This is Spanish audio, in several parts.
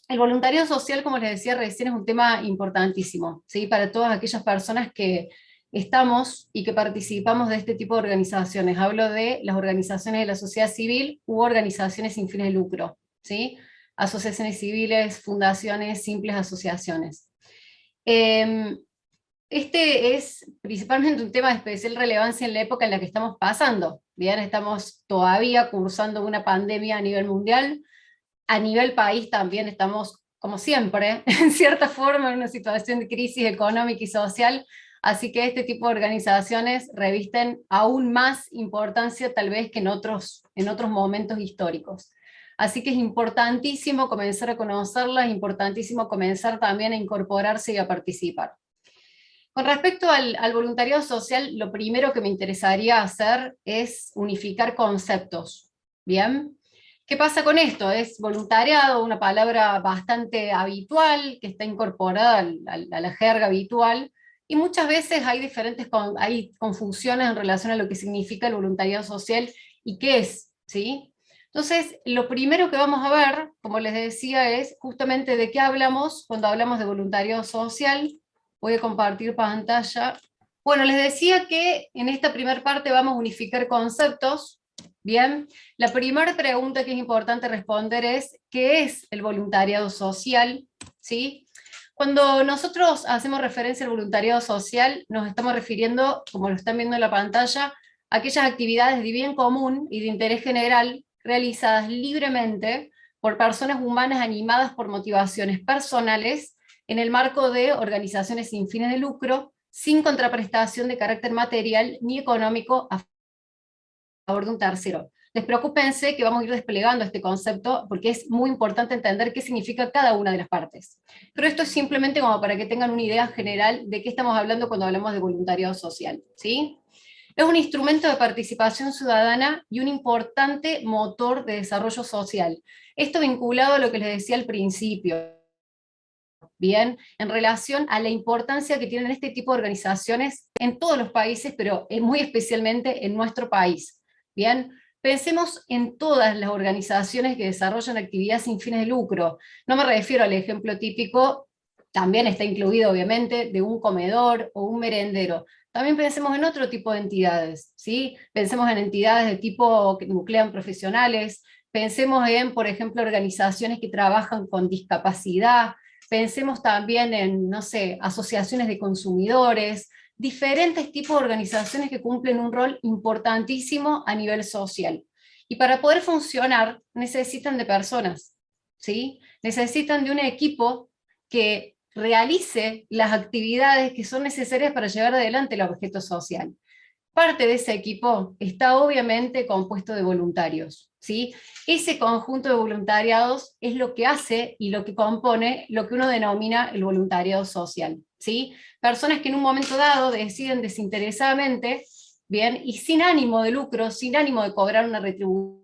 El voluntariado social, como les decía recién, es un tema importantísimo, ¿sí? Para todas aquellas personas que estamos y que participamos de este tipo de organizaciones. Hablo de las organizaciones de la sociedad civil u organizaciones sin fines de lucro, ¿sí? Asociaciones civiles, fundaciones, simples asociaciones. Eh, este es principalmente un tema de especial relevancia en la época en la que estamos pasando. Bien, estamos todavía cursando una pandemia a nivel mundial, a nivel país también estamos, como siempre, en cierta forma en una situación de crisis económica y social, así que este tipo de organizaciones revisten aún más importancia tal vez que en otros momentos históricos. Así que es importantísimo comenzar a conocerlas, es importantísimo comenzar también a incorporarse y a participar. Con respecto al voluntariado social, lo primero que me interesaría hacer es unificar conceptos. ¿Bien? ¿Qué pasa con esto? Es voluntariado, una palabra bastante habitual, que está incorporada a la jerga habitual, y muchas veces hay hay confusiones en relación a lo que significa el voluntariado social y qué es, ¿sí? Entonces, lo primero que vamos a ver, como les decía, es justamente de qué hablamos cuando hablamos de voluntariado social. Voy a compartir pantalla. Bueno, les decía que en esta primera parte vamos a unificar conceptos. Bien, la primera pregunta que es importante responder es, ¿qué es el voluntariado social? ¿Sí? Cuando nosotros hacemos referencia al voluntariado social, nos estamos refiriendo, como lo están viendo en la pantalla, a aquellas actividades de bien común y de interés general realizadas libremente por personas humanas animadas por motivaciones personales en el marco de organizaciones sin fines de lucro, sin contraprestación de carácter material ni económico a favor de un tercero. Despreocúpense que vamos a ir desplegando este concepto porque es muy importante entender qué significa cada una de las partes. Pero esto es simplemente como para que tengan una idea general de qué estamos hablando cuando hablamos de voluntariado social, ¿sí? Es un instrumento de participación ciudadana y un importante motor de desarrollo social. Esto vinculado a lo que les decía al principio, bien, en relación a la importancia que tienen este tipo de organizaciones en todos los países, pero muy especialmente en nuestro país. Bien, pensemos en todas las organizaciones que desarrollan actividades sin fines de lucro. No me refiero al ejemplo típico, también está incluido obviamente, de un comedor o un merendero. También pensemos en otro tipo de entidades, ¿sí? Pensemos en entidades de tipo que nuclean profesionales, pensemos en, por ejemplo, organizaciones que trabajan con discapacidad. Pensemos también en, no sé, asociaciones de consumidores, diferentes tipos de organizaciones que cumplen un rol importantísimo a nivel social. Y para poder funcionar necesitan de personas, ¿sí? Necesitan de un equipo que realice las actividades que son necesarias para llevar adelante el objeto social. Parte de ese equipo está obviamente compuesto de voluntarios, ¿sí? Ese conjunto de voluntariados es lo que hace y lo que compone lo que uno denomina el voluntariado social, ¿sí? Personas que en un momento dado deciden desinteresadamente, bien, y sin ánimo de lucro, sin ánimo de cobrar una retribución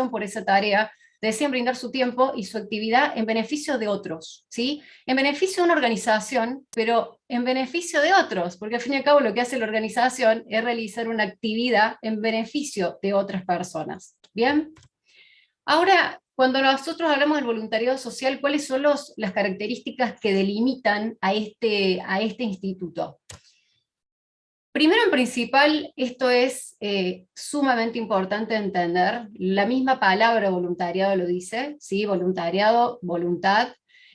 por esa tarea, deciden brindar su tiempo y su actividad en beneficio de otros, ¿sí? En beneficio de una organización, pero en beneficio de otros, porque al fin y al cabo lo que hace la organización es realizar una actividad en beneficio de otras personas, ¿bien? Ahora, cuando nosotros hablamos del voluntariado social, ¿cuáles son las características que delimitan a este instituto? Primero en principal, esto es sumamente importante entender, la misma palabra voluntariado lo dice, ¿sí? Voluntariado, voluntad.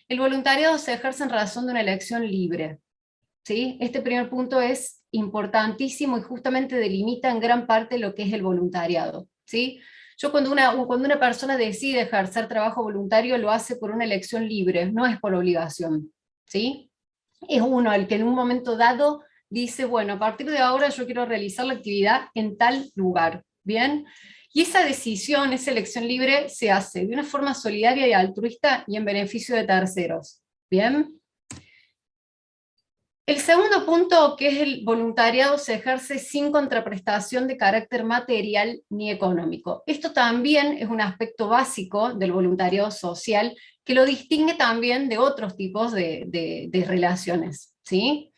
El voluntariado se ejerce en razón de una elección libre, ¿sí? Este primer punto es importantísimo y justamente delimita en gran parte lo que es el voluntariado, ¿sí? Cuando una persona decide ejercer trabajo voluntario lo hace por una elección libre, no es por obligación, ¿sí? Es uno el que en un momento dado dice, bueno, a partir de ahora yo quiero realizar la actividad en tal lugar, ¿bien? Y esa decisión, esa elección libre se hace de una forma solidaria y altruista y en beneficio de terceros, ¿bien? El segundo punto, que es el voluntariado, se ejerce sin contraprestación de carácter material ni económico. Esto también es un aspecto básico del voluntariado social que lo distingue también de otros tipos de relaciones, ¿sí?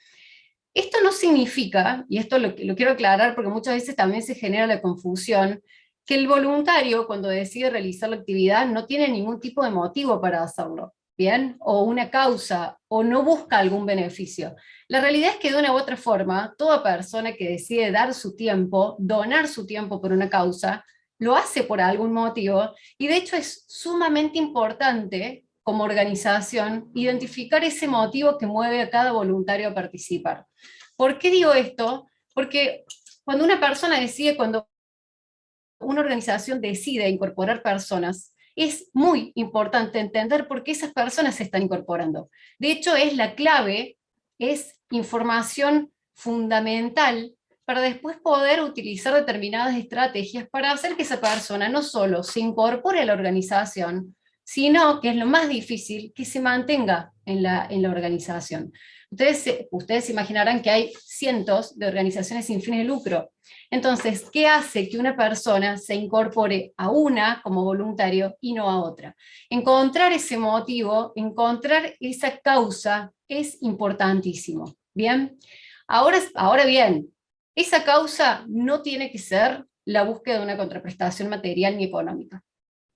Esto no significa, y esto lo quiero aclarar porque muchas veces también se genera la confusión, que el voluntario, cuando decide realizar la actividad, no tiene ningún tipo de motivo para hacerlo, ¿bien? O una causa, o no busca algún beneficio. La realidad es que de una u otra forma, toda persona que decide dar su tiempo, donar su tiempo por una causa, lo hace por algún motivo, y de hecho es sumamente importante como organización identificar ese motivo que mueve a cada voluntario a participar. ¿Por qué digo esto? Porque cuando una persona decide, cuando una organización decide incorporar personas, es muy importante entender por qué esas personas se están incorporando. De hecho, es la clave, es información fundamental para después poder utilizar determinadas estrategias para hacer que esa persona no solo se incorpore a la organización, sino, que es lo más difícil, que se mantenga en la organización. Ustedes imaginarán que hay cientos de organizaciones sin fines de lucro. Entonces, ¿qué hace que una persona se incorpore a una como voluntario y no a otra? Encontrar ese motivo, encontrar esa causa es importantísimo. ¿Bien? Ahora bien, esa causa no tiene que ser la búsqueda de una contraprestación material ni económica.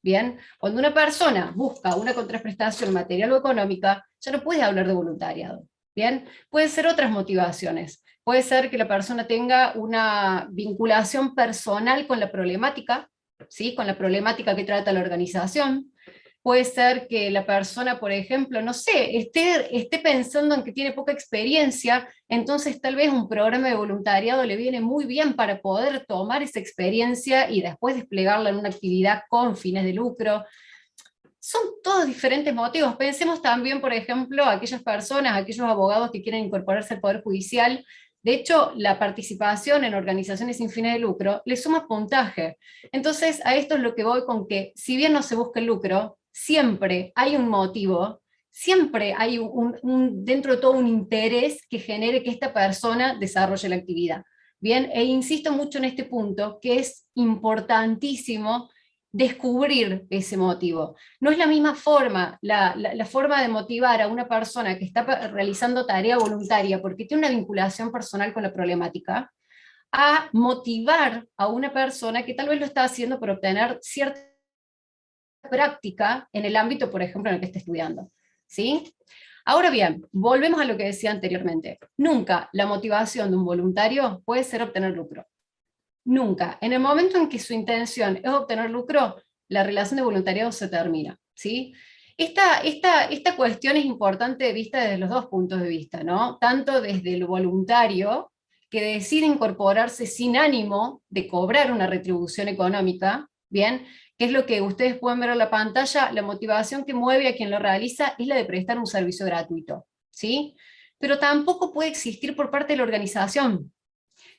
Bien, cuando una persona busca una contraprestación material o económica, ya no puede hablar de voluntariado. Bien, pueden ser otras motivaciones. Puede ser que la persona tenga una vinculación personal con la problemática, ¿sí? Con la problemática que trata la organización. Puede ser que la persona, por ejemplo, no sé, esté pensando en que tiene poca experiencia, entonces tal vez un programa de voluntariado le viene muy bien para poder tomar esa experiencia y después desplegarla en una actividad con fines de lucro. Son todos diferentes motivos. Pensemos también, por ejemplo, a aquellas personas, a aquellos abogados que quieren incorporarse al Poder Judicial. De hecho, la participación en organizaciones sin fines de lucro le suma puntaje. Entonces, a esto es lo que voy con que, si bien no se busca el lucro, siempre hay un motivo, siempre hay dentro de todo un interés que genere que esta persona desarrolle la actividad. Bien, e insisto mucho en este punto, que es importantísimo descubrir ese motivo. No es la misma forma, la forma de motivar a una persona que está realizando tarea voluntaria porque tiene una vinculación personal con la problemática, a motivar a una persona que tal vez lo está haciendo por obtener cierta práctica en el ámbito, por ejemplo, en el que está estudiando. ¿Sí? Ahora bien, volvemos a lo que decía anteriormente. Nunca la motivación de un voluntario puede ser obtener lucro. Nunca. En el momento en que su intención es obtener lucro, la relación de voluntariado se termina. ¿Sí? Esta cuestión es importante vista desde los dos puntos de vista, ¿no? Tanto desde el voluntario, que decide incorporarse sin ánimo de cobrar una retribución económica, ¿bien? Que es lo que ustedes pueden ver en la pantalla, la motivación que mueve a quien lo realiza es la de prestar un servicio gratuito, ¿sí? Pero tampoco puede existir por parte de la organización.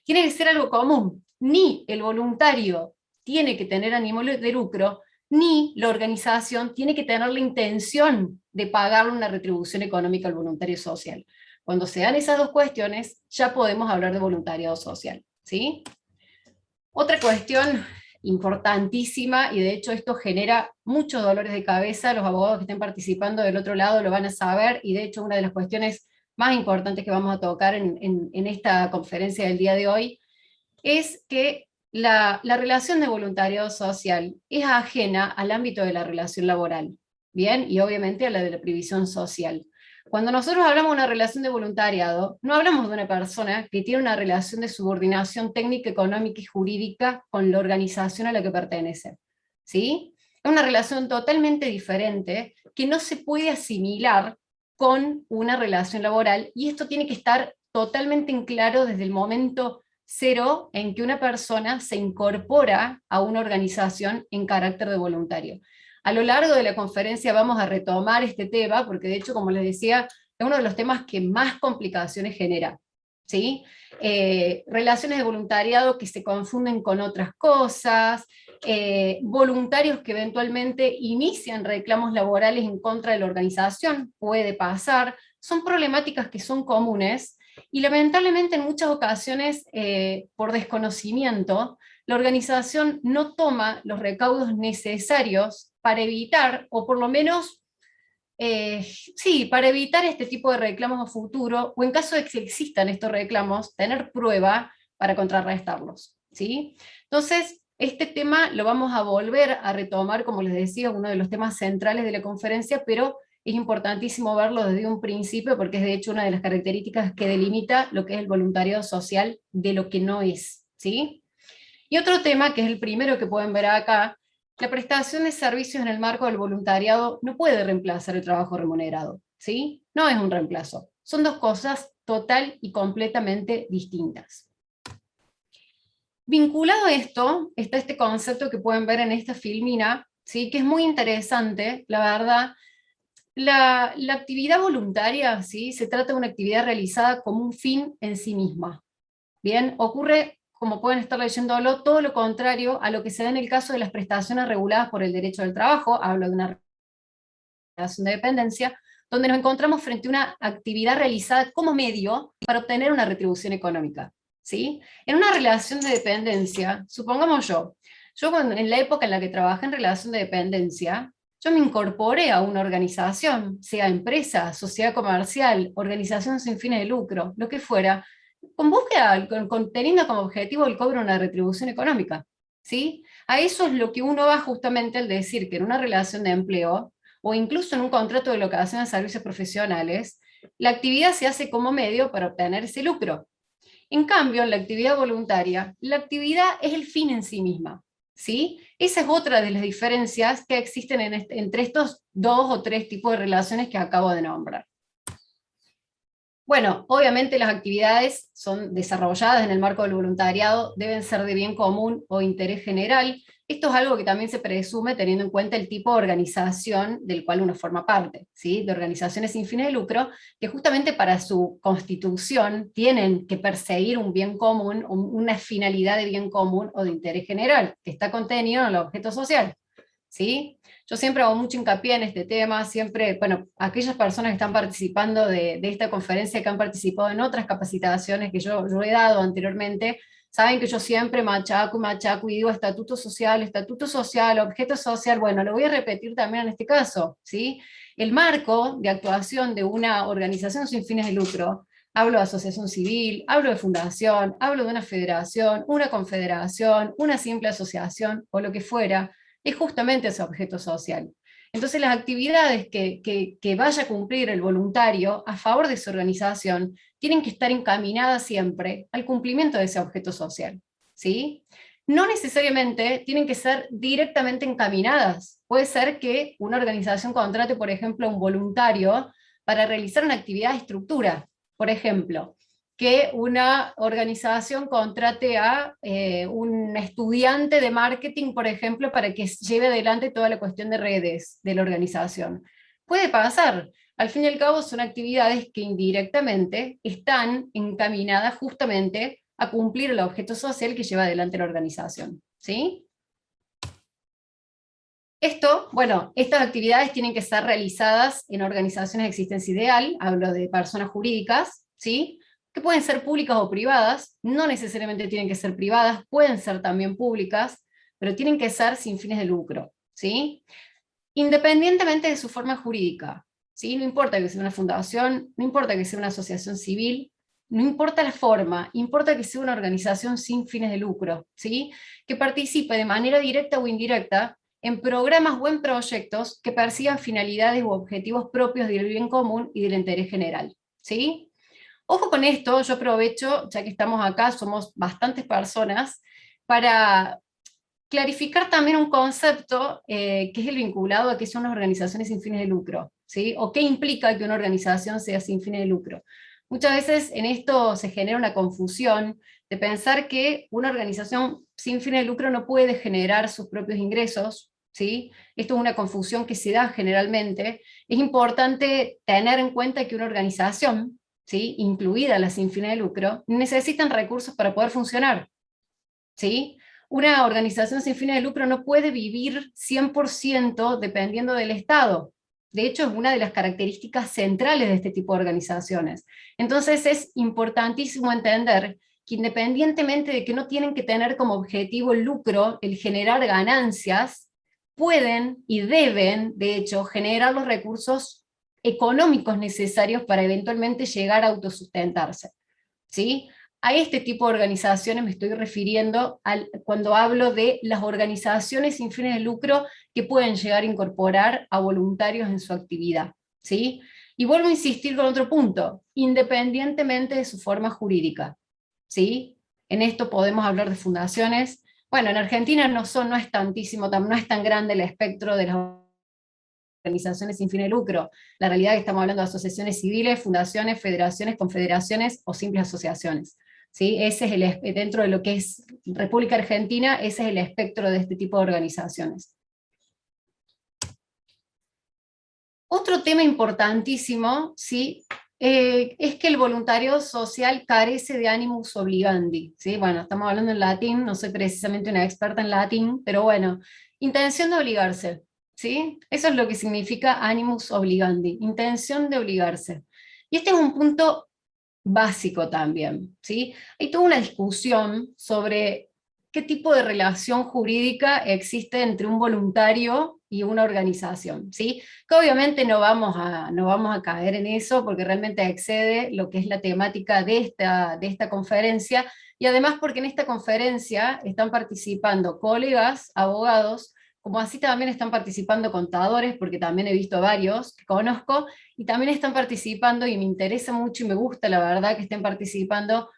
Tiene que ser algo común. Ni el voluntario tiene que tener ánimo de lucro, ni la organización tiene que tener la intención de pagarle una retribución económica al voluntario social. Cuando se dan esas dos cuestiones, ya podemos hablar de voluntariado social. ¿Sí? Otra cuestión importantísima, y de hecho esto genera muchos dolores de cabeza, los abogados que estén participando del otro lado lo van a saber, y de hecho una de las cuestiones más importantes que vamos a tocar en esta conferencia del día de hoy, es que la relación de voluntariado social es ajena al ámbito de la relación laboral, ¿bien? Y obviamente a la de la previsión social. Cuando nosotros hablamos de una relación de voluntariado, no hablamos de una persona que tiene una relación de subordinación técnica, económica y jurídica con la organización a la que pertenece, ¿sí? Es una relación totalmente diferente que no se puede asimilar con una relación laboral, y esto tiene que estar totalmente en claro desde el momento cero en que una persona se incorpora a una organización en carácter de voluntario. A lo largo de la conferencia vamos a retomar este tema, porque de hecho, como les decía, es uno de los temas que más complicaciones genera. ¿Sí? Relaciones de voluntariado que se confunden con otras cosas, voluntarios que eventualmente inician reclamos laborales en contra de la organización, puede pasar, son problemáticas que son comunes, y lamentablemente en muchas ocasiones, por desconocimiento, la organización no toma los recaudos necesarios para evitar, o por lo menos, sí, para evitar este tipo de reclamos a futuro, o en caso de que existan estos reclamos, tener prueba para contrarrestarlos. ¿Sí? Entonces, Este tema lo vamos a volver a retomar, como les decía, uno de los temas centrales de la conferencia, pero es importantísimo verlo desde un principio, porque es de hecho una de las características que delimita lo que es el voluntariado social de lo que no es, ¿sí? Y otro tema, que es el primero que pueden ver acá, la prestación de servicios en el marco del voluntariado no puede reemplazar el trabajo remunerado, ¿sí? No es un reemplazo. Son dos cosas total y completamente distintas. Vinculado a esto, está este concepto que pueden ver en esta filmina, ¿sí? Que es muy interesante, la verdad. La actividad voluntaria, ¿sí? Se trata de una actividad realizada como un fin en sí misma. Bien, ocurre, como pueden estar leyéndolo, todo lo contrario a lo que se da en el caso de las prestaciones reguladas por el derecho del trabajo. Hablo de una relación de dependencia, donde nos encontramos frente a una actividad realizada como medio para obtener una retribución económica, ¿sí? En una relación de dependencia, supongamos en la época en la que trabajé en relación de dependencia, yo me incorporé a una organización, sea empresa, sociedad comercial, organización sin fines de lucro, lo que fuera, con búsqueda, teniendo como objetivo el cobro de una retribución económica, ¿sí? A eso es lo que uno va justamente al decir que en una relación de empleo, o incluso en un contrato de locación de servicios profesionales, la actividad se hace como medio para obtener ese lucro. En cambio, en la actividad voluntaria, la actividad es el fin en sí misma, ¿sí? Esa es otra de las diferencias que existen entre estos dos o tres tipos de relaciones que acabo de nombrar. Bueno, obviamente las actividades son desarrolladas en el marco del voluntariado, deben ser de bien común o interés general. Esto es algo que también se presume teniendo en cuenta el tipo de organización del cual uno forma parte, ¿sí? De organizaciones sin fines de lucro, que justamente para su constitución tienen que perseguir un bien común, una finalidad de bien común o de interés general, que está contenido en el objeto social, ¿sí? Yo siempre hago mucho hincapié en este tema, siempre, bueno, aquellas personas que están participando de esta conferencia, que han participado en otras capacitaciones que yo he dado anteriormente, saben que yo siempre machaco y digo estatuto social, objeto social. Bueno, lo voy a repetir también en este caso, ¿sí? El marco de actuación de una organización sin fines de lucro, hablo de asociación civil, hablo de fundación, hablo de una federación, una confederación, una simple asociación o lo que fuera, es justamente ese objeto social. Entonces las actividades que vaya a cumplir el voluntario a favor de su organización tienen que estar encaminadas siempre al cumplimiento de ese objeto social, ¿sí? No necesariamente tienen que ser directamente encaminadas. Puede ser que una organización contrate, por ejemplo, a un voluntario para realizar una actividad de estructura. Por ejemplo, que una organización contrate a un estudiante de marketing, por ejemplo, para que lleve adelante toda la cuestión de redes de la organización. Puede pasar. Al fin y al cabo son actividades que indirectamente están encaminadas justamente a cumplir el objeto social que lleva adelante la organización, ¿sí? Bueno, estas actividades tienen que ser realizadas en organizaciones de existencia ideal, hablo de personas jurídicas, ¿sí? Que pueden ser públicas o privadas, no necesariamente tienen que ser privadas, pueden ser también públicas, pero tienen que ser sin fines de lucro, ¿sí? Independientemente de su forma jurídica, ¿sí? No importa que sea una fundación, no importa que sea una asociación civil, no importa la forma, importa que sea una organización sin fines de lucro, ¿sí? Que participe de manera directa o indirecta en programas o en proyectos que persigan finalidades u objetivos propios del bien común y del interés general, ¿sí? Ojo con esto, yo aprovecho, ya que estamos acá, somos bastantes personas, para clarificar también un concepto que es el vinculado a qué son las organizaciones sin fines de lucro, ¿sí? O qué implica que una organización sea sin fines de lucro. Muchas veces en esto se genera una confusión de pensar que una organización sin fines de lucro no puede generar sus propios ingresos, ¿sí? Esto es una confusión que se da generalmente. Es importante tener en cuenta que una organización, ¿sí?, incluida la sin fines de lucro, necesitan recursos para poder funcionar, ¿sí? Una organización sin fines de lucro no puede vivir 100% dependiendo del Estado. De hecho, es una de las características centrales de este tipo de organizaciones. Entonces es importantísimo entender que independientemente de que no tienen que tener como objetivo el lucro, el generar ganancias, pueden y deben, de hecho, generar los recursos económicos necesarios para eventualmente llegar a autosustentarse, ¿sí? A este tipo de organizaciones me estoy refiriendo cuando hablo de las organizaciones sin fines de lucro que pueden llegar a incorporar a voluntarios en su actividad, ¿sí? Y vuelvo a insistir con otro punto, independientemente de su forma jurídica, ¿sí? En esto podemos hablar de fundaciones. Bueno, en Argentina no es tantísimo, no es tan grande el espectro de las organizaciones sin fin de lucro. La realidad es que estamos hablando de asociaciones civiles, fundaciones, federaciones, confederaciones o simples asociaciones. ¿Sí? Ese es dentro de lo que es República Argentina, ese es el espectro de este tipo de organizaciones. Otro tema importantísimo, ¿sí? Es que el voluntariado social carece de animus obligandi, ¿sí? Bueno, estamos hablando en latín, no soy precisamente una experta en latín, pero bueno, intención de obligarse, ¿sí? Eso es lo que significa animus obligandi, intención de obligarse. Y este es un punto básico también, ¿sí? Hay toda una discusión sobre qué tipo de relación jurídica existe entre un voluntario y una organización, ¿sí? Que obviamente no vamos a caer en eso porque realmente excede lo que es la temática de esta conferencia, y además porque en esta conferencia están participando colegas, abogados, como así también están participando contadores, porque también he visto varios que conozco, y también están participando, y me interesa mucho y me gusta la verdad que estén participando,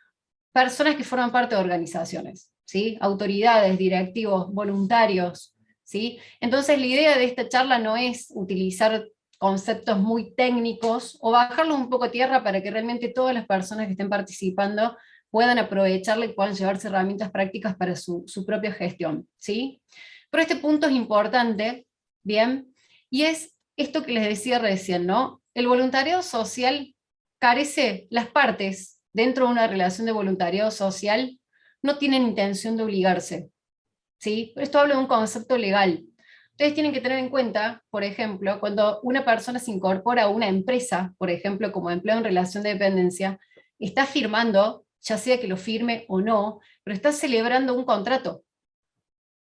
personas que forman parte de organizaciones, ¿sí? Autoridades, directivos, voluntarios, ¿sí? Entonces la idea de esta charla no es utilizar conceptos muy técnicos o bajarlos un poco a tierra para que realmente todas las personas que estén participando puedan aprovecharla y puedan llevarse herramientas prácticas para su propia gestión, ¿sí? Pero este punto es importante, ¿bien? Y es esto que les decía recién, ¿no? El voluntariado social carece, las partes dentro de una relación de voluntariado social no tienen intención de obligarse, ¿sí? Esto habla de un concepto legal. Ustedes tienen que tener en cuenta, por ejemplo, cuando una persona se incorpora a una empresa, por ejemplo, como empleo en relación de dependencia, está firmando, ya sea que lo firme o no, pero está celebrando un contrato,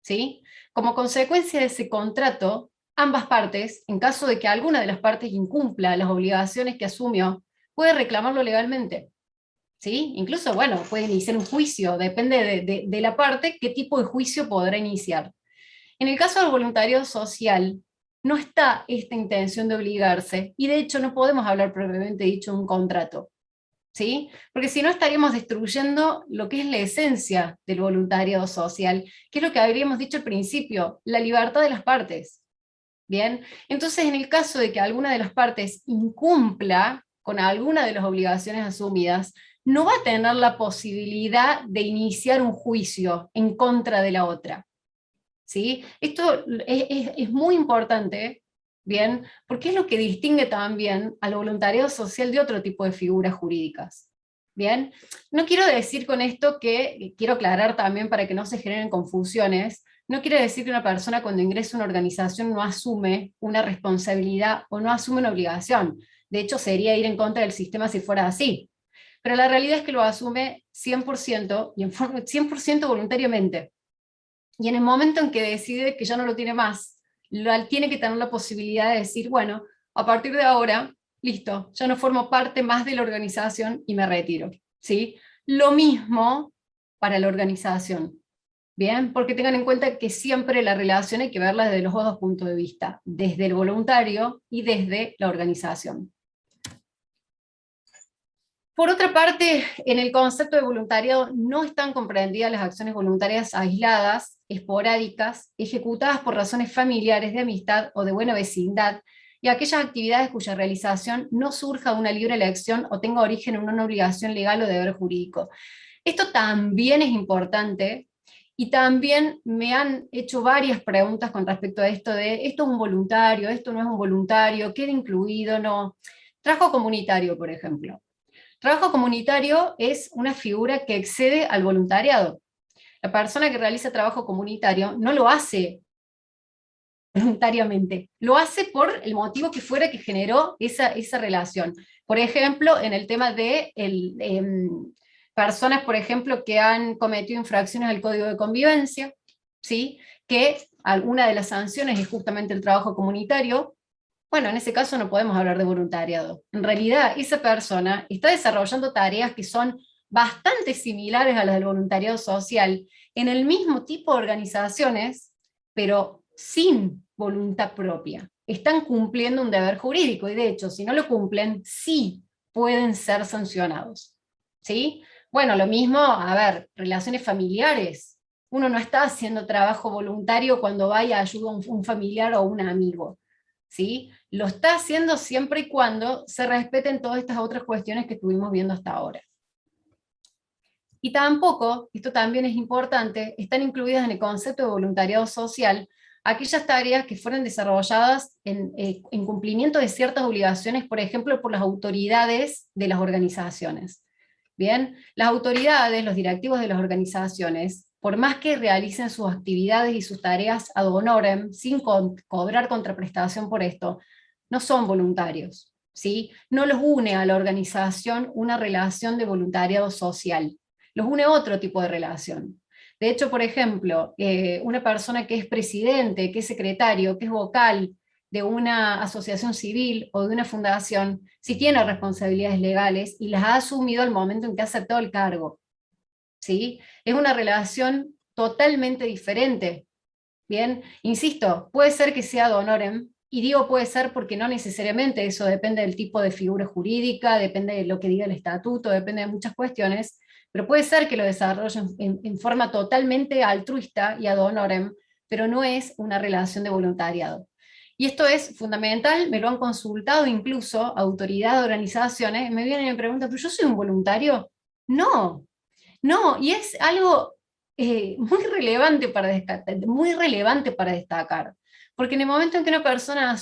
¿sí? Como consecuencia de ese contrato, ambas partes, en caso de que alguna de las partes incumpla las obligaciones que asumió, puede reclamarlo legalmente, ¿sí? Incluso, bueno, puede iniciar un juicio, depende de la parte, qué tipo de juicio podrá iniciar. En el caso del voluntariado social, no está esta intención de obligarse, y de hecho no podemos hablar propiamente dicho de un contrato, ¿sí? Porque si no estaríamos destruyendo lo que es la esencia del voluntariado social, que es lo que habríamos dicho al principio, la libertad de las partes. Bien, entonces en el caso de que alguna de las partes incumpla con alguna de las obligaciones asumidas, no va a tener la posibilidad de iniciar un juicio en contra de la otra, ¿sí? Esto es muy importante, ¿bien? Porque es lo que distingue también al voluntariado social de otro tipo de figuras jurídicas. Bien, no quiero decir con esto que, quiero aclarar también para que no se generen confusiones, no quiere decir que una persona cuando ingresa a una organización no asume una responsabilidad o no asume una obligación. De hecho, sería ir en contra del sistema si fuera así. Pero la realidad es que lo asume 100% y en forma 100% voluntariamente. Y en el momento en que decide que ya no lo tiene más, tiene que tener la posibilidad de decir, bueno, a partir de ahora, listo, ya no formo parte más de la organización y me retiro, ¿sí? Lo mismo para la organización, ¿bien? Porque tengan en cuenta que siempre la relación hay que verla desde los dos puntos de vista, desde el voluntario y desde la organización. Por otra parte, en el concepto de voluntariado no están comprendidas las acciones voluntarias aisladas, esporádicas, ejecutadas por razones familiares, de amistad o de buena vecindad, y aquellas actividades cuya realización no surja de una libre elección o tenga origen en una obligación legal o deber jurídico. Esto también es importante, y también me han hecho varias preguntas con respecto a esto de, ¿esto es un voluntario? ¿Esto no es un voluntario? ¿Queda incluido? No. Trabajo comunitario, por ejemplo. Trabajo comunitario es una figura que excede al voluntariado. La persona que realiza trabajo comunitario no lo hace voluntariamente, lo hace por el motivo que fuera que generó esa relación. Por ejemplo, en el tema de personas, por ejemplo, que han cometido infracciones al Código de Convivencia, ¿sí? Que alguna de las sanciones es justamente el trabajo comunitario. Bueno, en ese caso no podemos hablar de voluntariado. En realidad, esa persona está desarrollando tareas que son bastante similares a las del voluntariado social, en el mismo tipo de organizaciones, pero sin voluntad propia. Están cumpliendo un deber jurídico, y de hecho, si no lo cumplen, sí pueden ser sancionados. ¿Sí? Bueno, lo mismo, a ver, relaciones familiares. Uno no está haciendo trabajo voluntario cuando vaya a ayudar a un familiar o un amigo. ¿Sí? Lo está haciendo siempre y cuando se respeten todas estas otras cuestiones que estuvimos viendo hasta ahora. Y tampoco, esto también es importante, están incluidas en el concepto de voluntariado social aquellas tareas que fueron desarrolladas en cumplimiento de ciertas obligaciones, por ejemplo, por las autoridades de las organizaciones. Bien, las autoridades, los directivos de las organizaciones, por más que realicen sus actividades y sus tareas ad honorem, sin cobrar contraprestación por esto, no son voluntarios, ¿sí? No los une a la organización una relación de voluntariado social, los une otro tipo de relación. De hecho, por ejemplo, una persona que es presidente, que es secretario, que es vocal de una asociación civil o de una fundación, sí tiene responsabilidades legales y las ha asumido al momento en que ha aceptado el cargo. ¿Sí? Es una relación totalmente diferente. Bien, insisto, puede ser que sea ad honorem, y digo puede ser porque no necesariamente eso depende del tipo de figura jurídica, depende de lo que diga el estatuto, depende de muchas cuestiones, pero puede ser que lo desarrollen en forma totalmente altruista y ad honorem, pero no es una relación de voluntariado. Y esto es fundamental, me lo han consultado incluso autoridades de organizaciones, me vienen y me preguntan, ¿pero yo soy un voluntario? No, no, y es algo muy relevante para destacar, porque en el momento en que una persona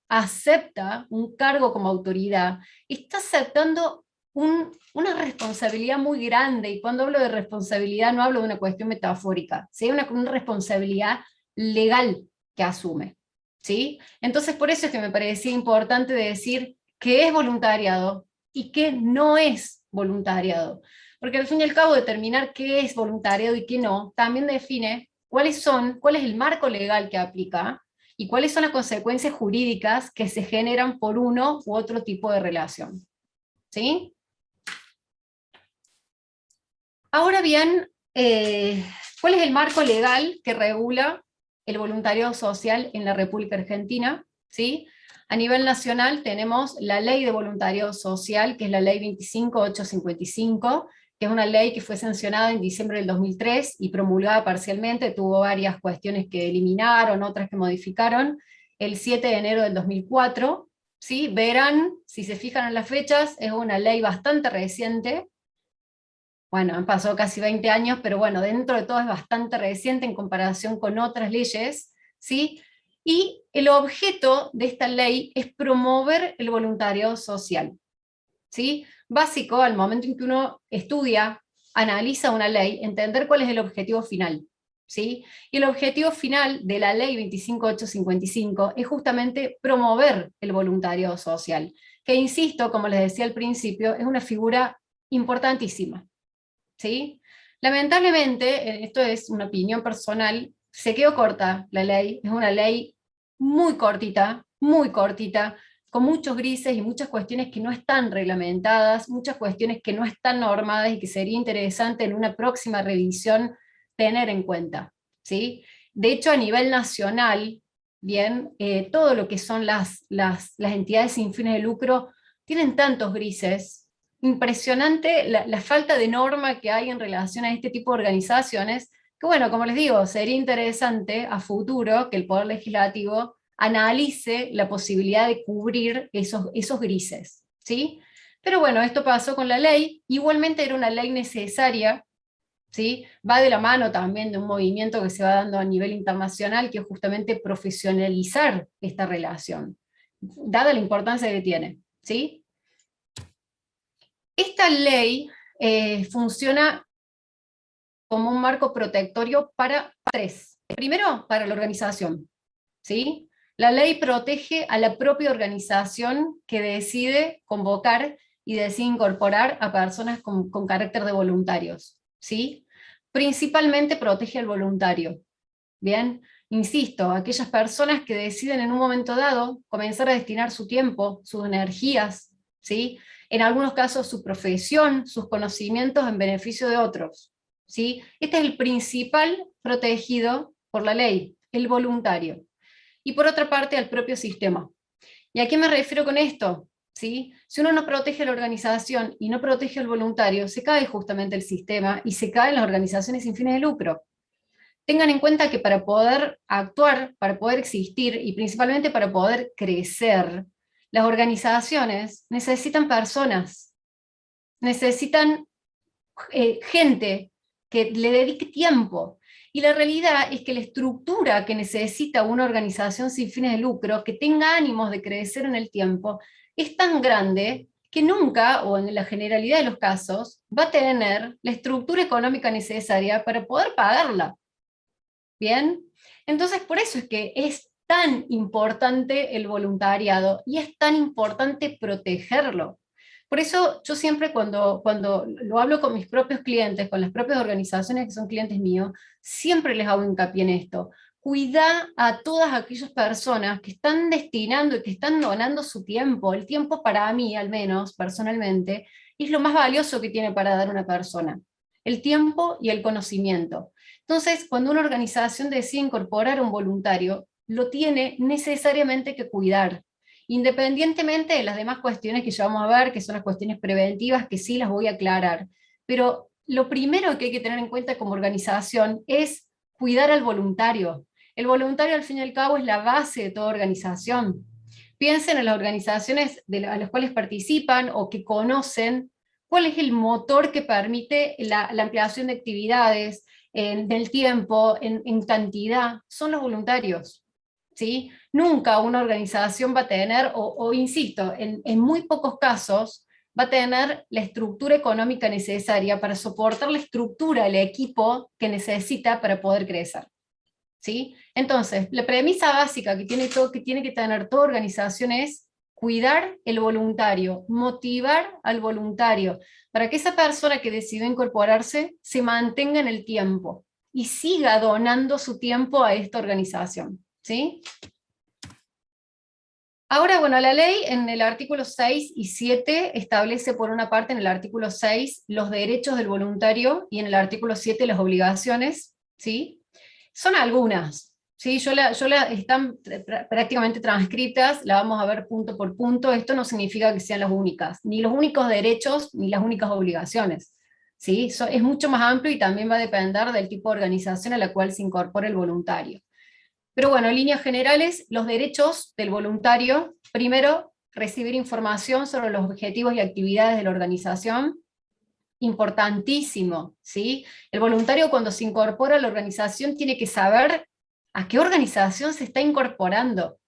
acepta un cargo como autoridad, está aceptando una responsabilidad muy grande, y cuando hablo de responsabilidad no hablo de una cuestión metafórica, ¿sí? Una responsabilidad legal que asume. ¿Sí? Entonces por eso es que me parecía importante decir qué es voluntariado y qué no es voluntariado. Porque al fin y al cabo determinar qué es voluntariado y qué no, también define cuál es el marco legal que aplica y cuáles son las consecuencias jurídicas que se generan por uno u otro tipo de relación. ¿Sí? Ahora bien, ¿cuál es el marco legal que regula el voluntariado social en la República Argentina? ¿Sí? A nivel nacional tenemos la Ley de Voluntariado Social, que es la Ley 25855, que es una ley que fue sancionada en diciembre del 2003 y promulgada parcialmente, tuvo varias cuestiones que eliminaron, otras que modificaron, el 7 de enero del 2004. ¿Sí? Verán, si se fijan en las fechas, es una ley bastante reciente. Bueno, han pasado casi 20 años, pero bueno, dentro de todo es bastante reciente en comparación con otras leyes, ¿sí? Y el objeto de esta ley es promover el voluntariado social, ¿sí? Básico, al momento en que uno estudia, analiza una ley, entender cuál es el objetivo final, ¿sí? Y el objetivo final de la ley 25855 es justamente promover el voluntariado social, que insisto, como les decía al principio, es una figura importantísima. ¿Sí? Lamentablemente, esto es una opinión personal, se quedó corta la ley, es una ley muy cortita, con muchos grises y muchas cuestiones que no están reglamentadas, muchas cuestiones que no están normadas y que sería interesante en una próxima revisión tener en cuenta. ¿Sí? De hecho, a nivel nacional, bien, todo lo que son las entidades sin fines de lucro tienen tantos grises, impresionante la falta de norma que hay en relación a este tipo de organizaciones, que bueno, como les digo, sería interesante a futuro que el Poder Legislativo analice la posibilidad de cubrir esos grises, ¿sí? Pero bueno, esto pasó con la ley, igualmente era una ley necesaria, ¿sí? Va de la mano también de un movimiento que se va dando a nivel internacional, que es justamente profesionalizar esta relación, dada la importancia que tiene, ¿sí? Esta ley funciona como un marco protectorio para tres. Primero, para la organización. ¿Sí? La ley protege a la propia organización que decide convocar y decide incorporar a personas con carácter de voluntarios. ¿Sí? Principalmente protege al voluntario. Bien, insisto, aquellas personas que deciden en un momento dado comenzar a destinar su tiempo, sus energías, ¿sí? En algunos casos su profesión, sus conocimientos en beneficio de otros, ¿sí? Este es el principal protegido por la ley, el voluntario. Y por otra parte, al propio sistema. ¿Y a qué me refiero con esto? ¿Sí? Si uno no protege la organización y no protege al voluntario, se cae justamente el sistema y se caen las organizaciones sin fines de lucro. Tengan en cuenta que para poder actuar, para poder existir y principalmente para poder crecer, las organizaciones necesitan personas, necesitan gente que le dedique tiempo. Y la realidad es que la estructura que necesita una organización sin fines de lucro, que tenga ánimos de crecer en el tiempo, es tan grande que nunca, o en la generalidad de los casos, va a tener la estructura económica necesaria para poder pagarla. ¿Bien? Entonces, por eso es que es tan importante el voluntariado y es tan importante protegerlo. Por eso yo siempre cuando lo hablo con mis propios clientes, con las propias organizaciones que son clientes míos, siempre les hago hincapié en esto. Cuida a todas aquellas personas que están destinando y que están donando su tiempo. El tiempo para mí, al menos personalmente, es lo más valioso que tiene para dar una persona. El tiempo y el conocimiento. Entonces, cuando una organización decide incorporar a un voluntario, lo tiene necesariamente que cuidar, independientemente de las demás cuestiones que ya vamos a ver, que son las cuestiones preventivas, que sí las voy a aclarar. Pero lo primero que hay que tener en cuenta como organización es cuidar al voluntario. El voluntario, al fin y al cabo, es la base de toda organización. Piensen en las organizaciones a las cuales participan o que conocen cuál es el motor que permite la ampliación de actividades, del tiempo, en cantidad, son los voluntarios. ¿Sí? Nunca una organización va a tener, o insisto, en muy pocos casos, va a tener la estructura económica necesaria para soportar la estructura, el equipo que necesita para poder crecer. ¿Sí? Entonces, la premisa básica que tiene que tener toda organización es cuidar el voluntario, motivar al voluntario, para que esa persona que decidió incorporarse se mantenga en el tiempo y siga donando su tiempo a esta organización. ¿Sí? Ahora, bueno, la ley en el artículo 6 y 7 establece por una parte en el artículo 6 los derechos del voluntario y en el artículo 7 las obligaciones, ¿sí? Son algunas, ¿sí? Están prácticamente transcritas, la vamos a ver punto por punto. Esto no significa que sean las únicas, ni los únicos derechos, ni las únicas obligaciones, ¿sí? Es mucho más amplio y también va a depender del tipo de organización a la cual se incorpora el voluntario. Pero bueno, en líneas generales, los derechos del voluntario: primero, recibir información sobre los objetivos y actividades de la organización, importantísimo, ¿sí? El voluntario, cuando se incorpora a la organización, tiene que saber a qué organización se está incorporando,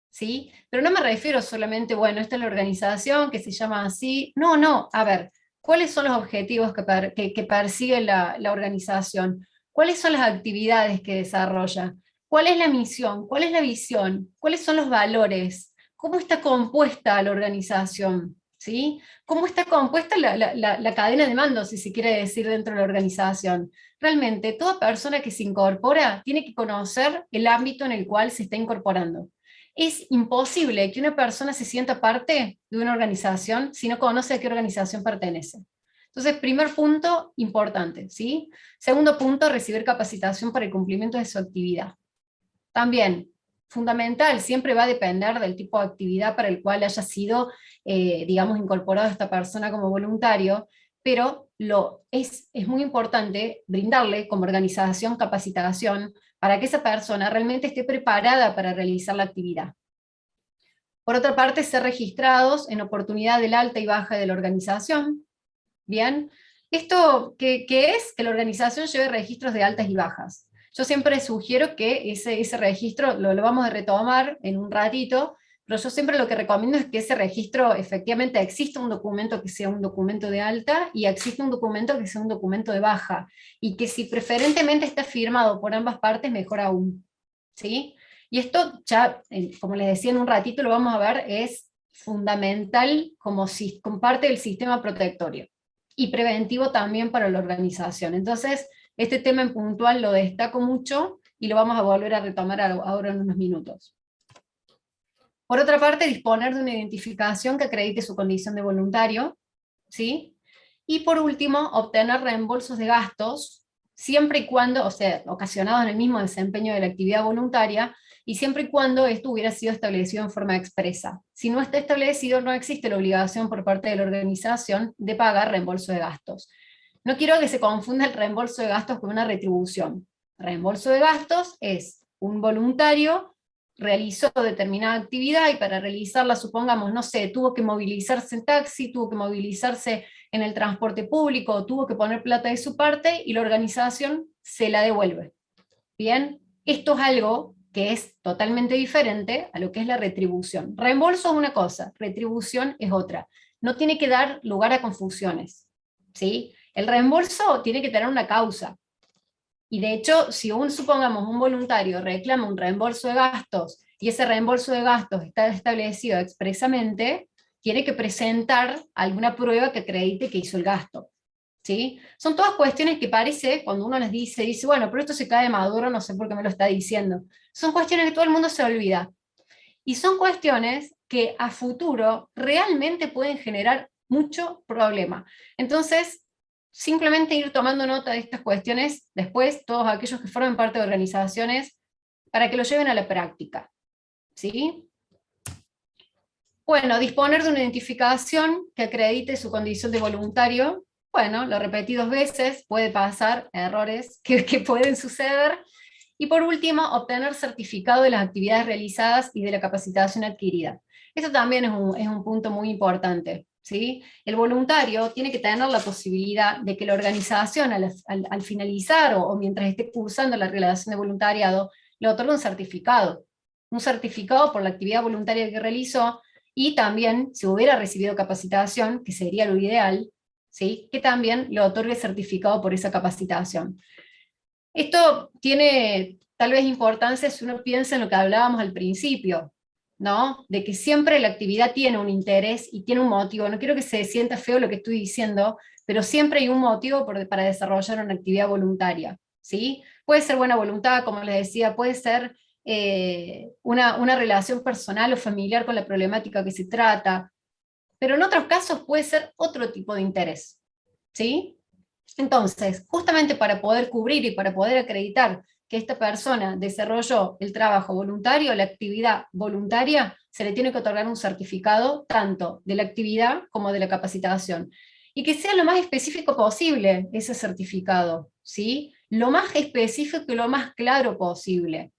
¿sí? Pero no me refiero solamente, bueno, esta es la organización que se llama así. No, no, a ver, ¿cuáles son los objetivos que persigue la organización? ¿Cuáles son las actividades que desarrolla? ¿Cuál es la misión? ¿Cuál es la visión? ¿Cuáles son los valores? ¿Cómo está compuesta la organización? ¿Sí? ¿Cómo está compuesta la cadena de mando, si se quiere decir, dentro de la organización? Realmente, toda persona que se incorpora tiene que conocer el ámbito en el cual se está incorporando. Es imposible que una persona se sienta parte de una organización si no conoce a qué organización pertenece. Entonces, primer punto, importante, ¿sí? Segundo punto, recibir capacitación para el cumplimiento de su actividad. También, fundamental, siempre va a depender del tipo de actividad para el cual haya sido, digamos, incorporado esta persona como voluntario, pero es muy importante brindarle como organización capacitación para que esa persona realmente esté preparada para realizar la actividad. Por otra parte, ser registrados en oportunidad del alta y baja de la organización. Bien, esto ¿qué es? Que la organización lleve registros de altas y bajas. Yo siempre sugiero que ese registro lo vamos a retomar en un ratito, pero yo siempre lo que recomiendo es que ese registro efectivamente exista un documento que sea un documento de alta y exista un documento que sea un documento de baja, y que si preferentemente está firmado por ambas partes, mejor aún. ¿Sí? Y esto ya, como les decía en un ratito, lo vamos a ver, es fundamental como parte del sistema protectorio y preventivo también para la organización. Entonces, este tema en puntual lo destaco mucho y lo vamos a volver a retomar ahora en unos minutos. Por otra parte, disponer de una identificación que acredite su condición de voluntario, ¿sí? Y por último, obtener reembolsos de gastos, siempre y cuando, o sea, ocasionados en el mismo desempeño de la actividad voluntaria, y siempre y cuando esto hubiera sido establecido en forma expresa. Si no está establecido, no existe la obligación por parte de la organización de pagar reembolso de gastos. No quiero que se confunda el reembolso de gastos con una retribución. Reembolso de gastos es un voluntario realizó determinada actividad y para realizarla, supongamos, no sé, tuvo que movilizarse en taxi, tuvo que movilizarse en el transporte público, tuvo que poner plata de su parte y la organización se la devuelve. Bien, esto es algo que es totalmente diferente a lo que es la retribución. Reembolso es una cosa, retribución es otra. No tiene que dar lugar a confusiones, ¿sí? El reembolso tiene que tener una causa. Y de hecho, si supongamos un voluntario reclama un reembolso de gastos y ese reembolso de gastos está establecido expresamente, tiene que presentar alguna prueba que acredite que hizo el gasto. ¿Sí? Son todas cuestiones que parece, cuando uno les dice, bueno, pero esto se cae de maduro, no sé por qué me lo está diciendo. Son cuestiones que todo el mundo se olvida. Y son cuestiones que a futuro realmente pueden generar mucho problema. Entonces, simplemente ir tomando nota de estas cuestiones, después todos aquellos que formen parte de organizaciones, para que lo lleven a la práctica. ¿Sí? Bueno, disponer de una identificación que acredite su condición de voluntario. Bueno, lo repetí 2 veces, puede pasar errores que pueden suceder. Y por último, obtener certificado de las actividades realizadas y de la capacitación adquirida. Esto también es un punto muy importante. ¿Sí? El voluntario tiene que tener la posibilidad de que la organización al finalizar o mientras esté cursando la relación de voluntariado, le otorgue un certificado por la actividad voluntaria que realizó, y también, si hubiera recibido capacitación, que sería lo ideal, ¿sí? Que también le otorgue certificado por esa capacitación. Esto tiene tal vez importancia si uno piensa en lo que hablábamos al principio, ¿no? De que siempre la actividad tiene un interés y tiene un motivo. No quiero que se sienta feo lo que estoy diciendo, pero siempre hay un motivo para desarrollar una actividad voluntaria, ¿sí? Puede ser buena voluntad, como les decía, puede ser una relación personal o familiar con la problemática que se trata, pero en otros casos puede ser otro tipo de interés, ¿sí? Entonces, justamente para poder cubrir y para poder acreditar que esta persona desarrolló el trabajo voluntario, la actividad voluntaria, se le tiene que otorgar un certificado tanto de la actividad como de la capacitación. Y que sea lo más específico posible ese certificado, ¿sí? Lo más específico y lo más claro posible.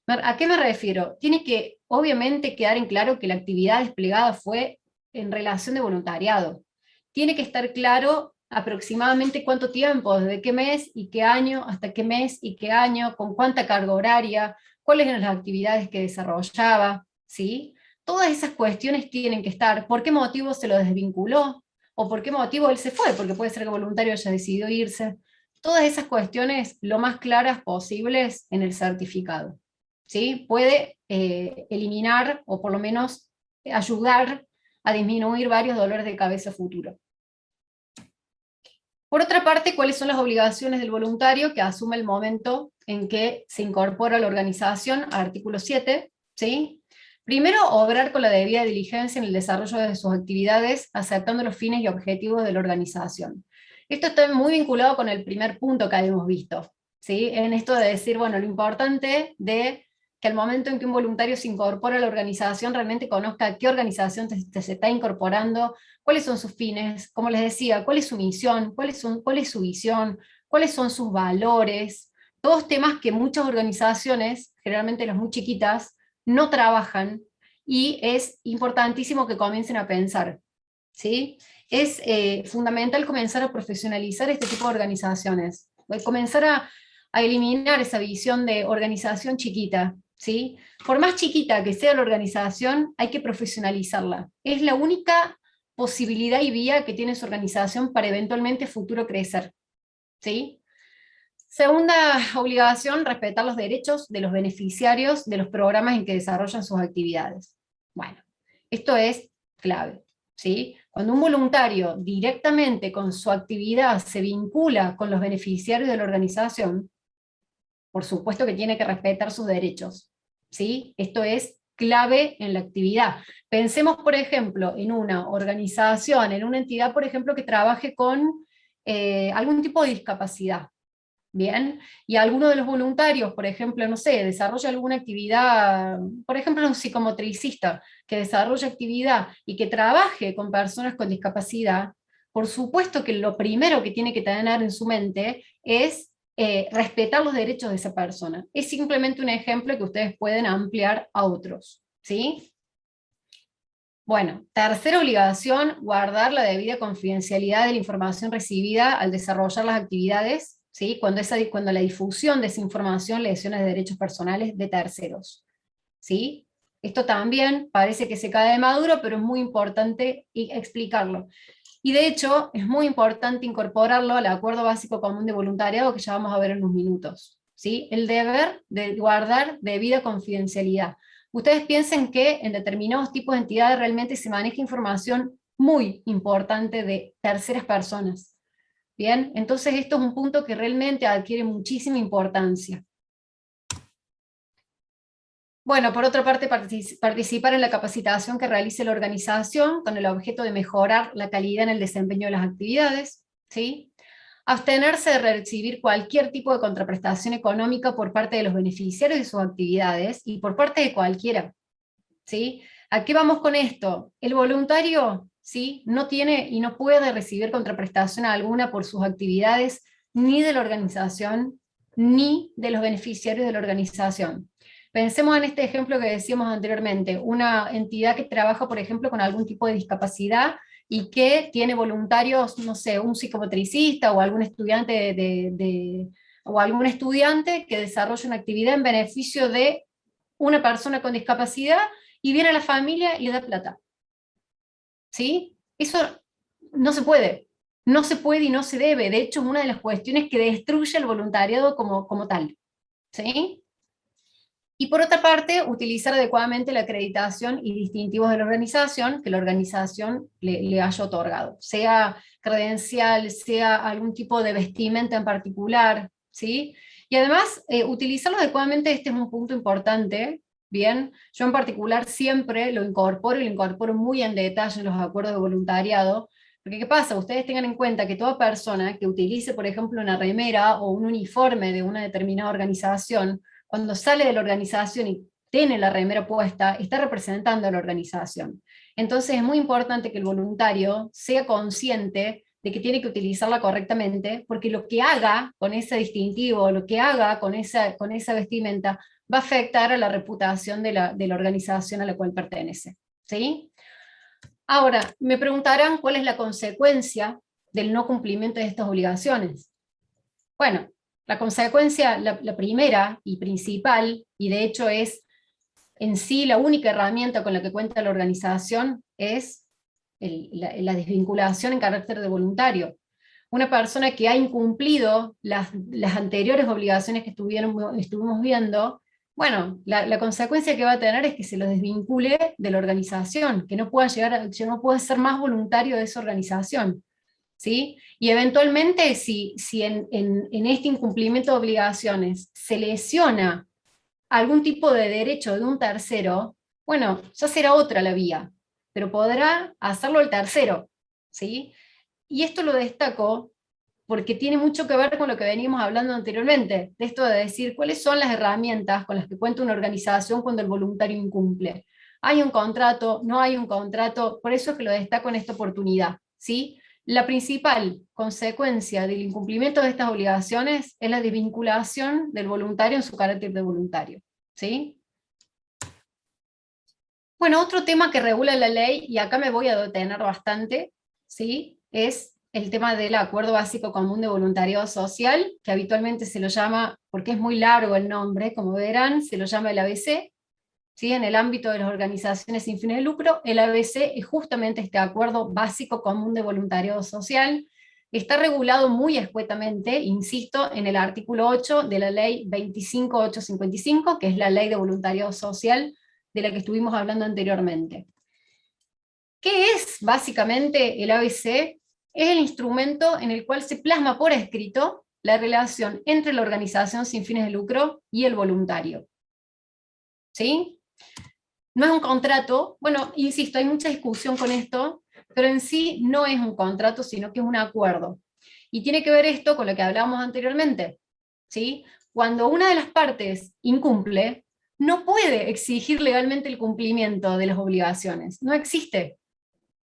¿A qué me refiero? Tiene que, obviamente, quedar en claro que la actividad desplegada fue en relación de voluntariado. Tiene que estar claro aproximadamente cuánto tiempo, desde qué mes y qué año, hasta qué mes y qué año, con cuánta carga horaria, cuáles eran las actividades que desarrollaba, ¿sí? Todas esas cuestiones tienen que estar. ¿Por qué motivo se lo desvinculó? ¿O por qué motivo él se fue? Porque puede ser que el voluntario haya decidido irse. Todas esas cuestiones lo más claras posibles en el certificado, ¿sí? Puede eliminar o por lo menos ayudar a disminuir varios dolores de cabeza futuro. Por otra parte, ¿cuáles son las obligaciones del voluntario que asume el momento en que se incorpora a la organización? Artículo 7, ¿sí? Primero, obrar con la debida diligencia en el desarrollo de sus actividades, aceptando los fines y objetivos de la organización. Esto está muy vinculado con el primer punto que habíamos visto, ¿sí? En esto de decir, bueno, lo importante de que al momento en que un voluntario se incorpora a la organización, realmente conozca a qué organización se está incorporando, cuáles son sus fines, como les decía, cuál es su misión, cuál es su visión, cuáles son sus valores, todos temas que muchas organizaciones, generalmente las muy chiquitas, no trabajan, y es importantísimo que comiencen a pensar, ¿sí? Es fundamental comenzar a profesionalizar este tipo de organizaciones, comenzar a eliminar esa visión de organización chiquita, ¿sí? Por más chiquita que sea la organización, hay que profesionalizarla. Es la única posibilidad y vía que tiene su organización para eventualmente futuro crecer, ¿sí? Segunda obligación, respetar los derechos de los beneficiarios de los programas en que desarrollan sus actividades. Bueno, esto es clave, ¿sí? Cuando un voluntario directamente con su actividad se vincula con los beneficiarios de la organización, por supuesto que tiene que respetar sus derechos, ¿sí? Esto es clave en la actividad. Pensemos, por ejemplo, en una organización, en una entidad, por ejemplo, que trabaje con algún tipo de discapacidad. Bien, y alguno de los voluntarios, por ejemplo, no sé, desarrolla alguna actividad, por ejemplo, un psicomotricista que desarrolla actividad y que trabaje con personas con discapacidad, por supuesto que lo primero que tiene que tener en su mente es respetar los derechos de esa persona. Es simplemente un ejemplo que ustedes pueden ampliar a otros, ¿sí? Bueno, tercera obligación, guardar la debida confidencialidad de la información recibida al desarrollar las actividades, ¿sí? Cuando la difusión de esa información lesiona derechos personales de terceros, ¿sí? Esto también parece que se cae de maduro, pero es muy importante explicarlo. Y de hecho, es muy importante incorporarlo al Acuerdo Básico Común de Voluntariado, que ya vamos a ver en unos minutos, ¿sí? El deber de guardar debida confidencialidad. Ustedes piensen que en determinados tipos de entidades realmente se maneja información muy importante de terceras personas. Bien, entonces esto es un punto que realmente adquiere muchísima importancia. Bueno, por otra parte, participar en la capacitación que realice la organización con el objeto de mejorar la calidad en el desempeño de las actividades, ¿sí? Abstenerse de recibir cualquier tipo de contraprestación económica por parte de los beneficiarios de sus actividades y por parte de cualquiera, ¿sí? ¿A qué vamos con esto? El voluntario, ¿sí?, no tiene y no puede recibir contraprestación alguna por sus actividades, ni de la organización, ni de los beneficiarios de la organización. Pensemos en este ejemplo que decíamos anteriormente, una entidad que trabaja, por ejemplo, con algún tipo de discapacidad, y que tiene voluntarios, no sé, un psicomotricista o algún estudiante o algún estudiante que desarrolla una actividad en beneficio de una persona con discapacidad, y viene a la familia y le da plata. ¿Sí? Eso no se puede. No se puede y no se debe. De hecho, es una de las cuestiones que destruye el voluntariado como tal. ¿Sí? Y por otra parte, utilizar adecuadamente la acreditación y distintivos de la organización que la organización le haya otorgado, sea credencial, sea algún tipo de vestimenta en particular, ¿sí? Y además, utilizarlo adecuadamente, este es un punto importante, ¿bien? Yo en particular siempre lo incorporo muy en detalle en los acuerdos de voluntariado, porque ¿qué pasa? Ustedes tengan en cuenta que toda persona que utilice, por ejemplo, una remera o un uniforme de una determinada organización, cuando sale de la organización y tiene la remera puesta, está representando a la organización. Entonces es muy importante que el voluntario sea consciente de que tiene que utilizarla correctamente, porque lo que haga con ese distintivo, lo que haga con esa vestimenta, va a afectar a la reputación de la organización a la cual pertenece. ¿Sí? Ahora, me preguntarán cuál es la consecuencia del no cumplimiento de estas obligaciones. Bueno, la consecuencia, la primera y principal, y de hecho es en sí la única herramienta con la que cuenta la organización, es la desvinculación en carácter de voluntario. Una persona que ha incumplido las anteriores obligaciones que estuvimos viendo, bueno, la consecuencia que va a tener es que se lo desvincule de la organización, que no pueda no pueda ser más voluntario de esa organización. ¿Sí? Y eventualmente, si en este incumplimiento de obligaciones se lesiona algún tipo de derecho de un tercero, bueno, ya será otra la vía, pero podrá hacerlo el tercero, ¿sí? Y esto lo destaco porque tiene mucho que ver con lo que veníamos hablando anteriormente, de esto de decir cuáles son las herramientas con las que cuenta una organización cuando el voluntario incumple. ¿Hay un contrato? ¿No hay un contrato? Por eso es que lo destaco en esta oportunidad, ¿sí? La principal consecuencia del incumplimiento de estas obligaciones es la desvinculación del voluntario en su carácter de voluntario, ¿sí? Bueno, otro tema que regula la ley, y acá me voy a detener bastante, ¿sí?, es el tema del Acuerdo Básico Común de Voluntariado Social, que habitualmente se lo llama, porque es muy largo el nombre, como verán, se lo llama el ABC, ¿sí? En el ámbito de las organizaciones sin fines de lucro, el ABC es justamente este Acuerdo Básico Común de Voluntariado Social. Está regulado muy escuetamente, insisto, en el artículo 8 de la ley 25855, que es la ley de voluntariado social de la que estuvimos hablando anteriormente. ¿Qué es básicamente el ABC? Es el instrumento en el cual se plasma por escrito la relación entre la organización sin fines de lucro y el voluntario. ¿Sí? no es un contrato, bueno, insisto, hay mucha discusión con esto, pero en sí no es un contrato, sino que es un acuerdo. Y tiene que ver esto con lo que hablábamos anteriormente, ¿sí? Cuando una de las partes incumple, no puede exigir legalmente el cumplimiento de las obligaciones, no existe.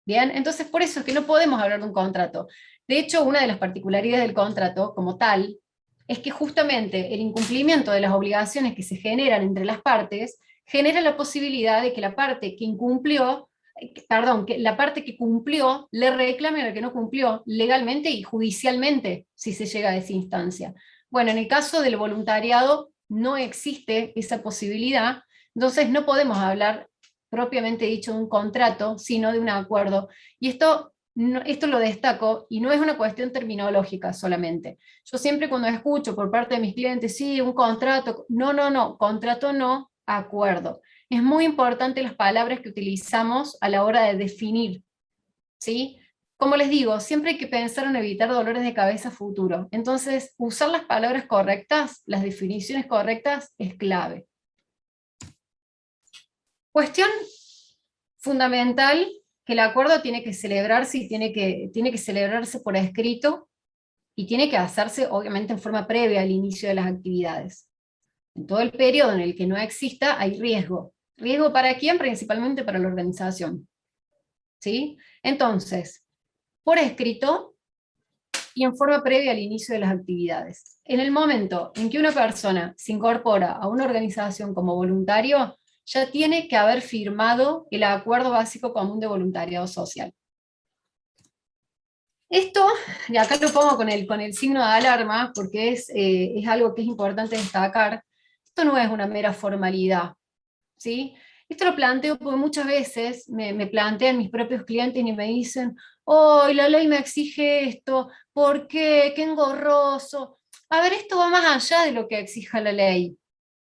Bien, entonces por eso es que no podemos hablar de un contrato. De hecho, una de las particularidades del contrato como tal es que justamente el incumplimiento de las obligaciones que se generan entre las partes genera la posibilidad de que la parte que incumplió, perdón, que la parte que cumplió le reclame a la que no cumplió legalmente y judicialmente si se llega a esa instancia. Bueno, en el caso del voluntariado no existe esa posibilidad, entonces no podemos hablar propiamente dicho de un contrato, sino de un acuerdo. Y esto, esto lo destaco, y no es una cuestión terminológica solamente. Yo siempre cuando escucho por parte de mis clientes, sí, un contrato, no, no, no, contrato no, acuerdo. Es muy importante las palabras que utilizamos a la hora de definir, ¿sí? Como les digo, siempre hay que pensar en evitar dolores de cabeza futuro. Entonces, usar las palabras correctas, las definiciones correctas, es clave. Cuestión fundamental, que el acuerdo tiene que celebrarse y tiene que celebrarse por escrito y tiene que hacerse obviamente en forma previa al inicio de las actividades. En todo el periodo en el que no exista hay riesgo. ¿Riesgo para quién? Principalmente para la organización. ¿Sí? Entonces, por escrito y en forma previa al inicio de las actividades. En el momento en que una persona se incorpora a una organización como voluntario, ya tiene que haber firmado el Acuerdo Básico Común de Voluntariado Social. Esto, y acá lo pongo con el signo de alarma, porque es algo que es importante destacar, esto no es una mera formalidad, ¿sí? Esto lo planteo porque muchas veces me plantean mis propios clientes y me dicen, oh, la ley me exige esto, ¿por qué? Qué engorroso. A ver, esto va más allá de lo que exija la ley,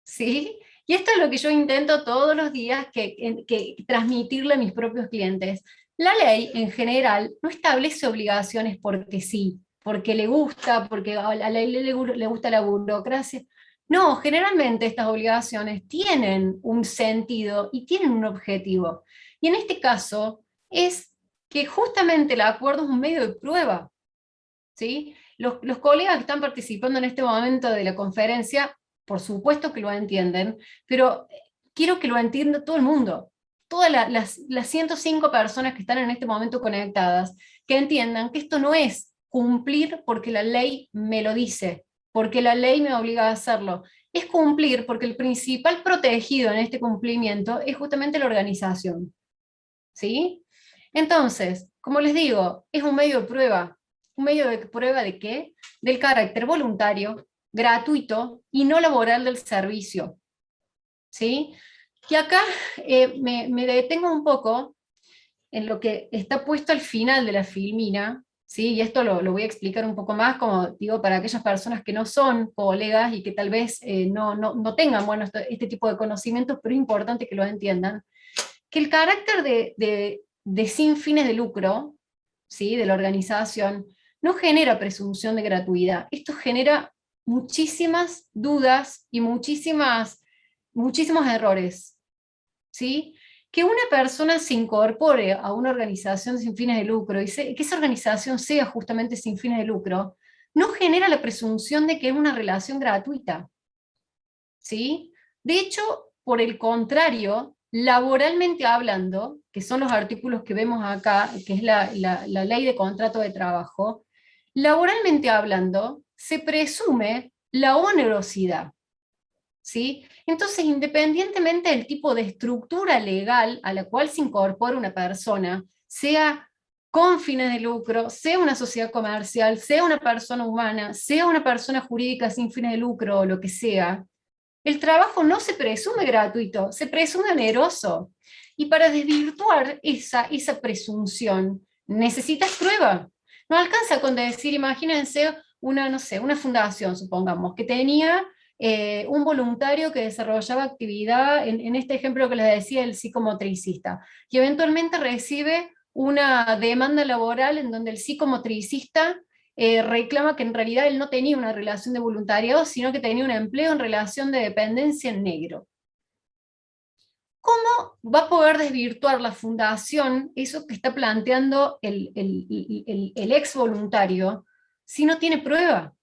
¿sí? Y esto es lo que yo intento todos los días que transmitirle a mis propios clientes. La ley en general no establece obligaciones porque sí, porque le gusta, porque a la ley le gusta la burocracia. No, generalmente estas obligaciones tienen un sentido y tienen un objetivo. Y en este caso es que justamente el acuerdo es un medio de prueba, ¿sí? Los colegas que están participando en este momento de la conferencia, por supuesto que lo entienden, pero quiero que lo entienda todo el mundo, todas las 105 personas que están en este momento conectadas, que entiendan que esto no es cumplir porque la ley me lo dice, porque la ley me obliga a hacerlo, es cumplir porque el principal protegido en este cumplimiento es justamente la organización, ¿sí? Entonces, como les digo, es un medio de prueba. ¿Un medio de prueba de qué? Del carácter voluntario, gratuito y no laboral del servicio, ¿sí? Y acá me detengo un poco en lo que está puesto al final de la filmina, ¿sí? Y esto lo voy a explicar un poco más, como digo, para aquellas personas que no son colegas y que tal vez no tengan bueno, este tipo de conocimientos, pero es importante que lo entiendan, que el carácter de sin fines de lucro, ¿sí? De la organización, no genera presunción de gratuidad. Esto genera muchísimas dudas y muchísimos errores, ¿sí? Que una persona se incorpore a una organización sin fines de lucro y que esa organización sea justamente sin fines de lucro, no genera la presunción de que es una relación gratuita, ¿sí? De hecho, por el contrario, laboralmente hablando, que son los artículos que vemos acá, que es la ley de contrato de trabajo, laboralmente hablando, se presume la onerosidad, ¿sí? Entonces, independientemente del tipo de estructura legal a la cual se incorpora una persona, sea con fines de lucro, sea una sociedad comercial, sea una persona humana, sea una persona jurídica sin fines de lucro o lo que sea, el trabajo no se presume gratuito, se presume oneroso. Y para desvirtuar esa presunción, necesitas prueba. No alcanza con decir, imagínense una, no sé, una fundación, supongamos, que tenía un voluntario que desarrollaba actividad, en este ejemplo que les decía, el psicomotricista, y eventualmente recibe una demanda laboral en donde el psicomotricista reclama que en realidad él no tenía una relación de voluntariado, sino que tenía un empleo en relación de dependencia en negro. ¿cómo va a poder desvirtuar la fundación eso que está planteando el ex voluntario si no tiene prueba?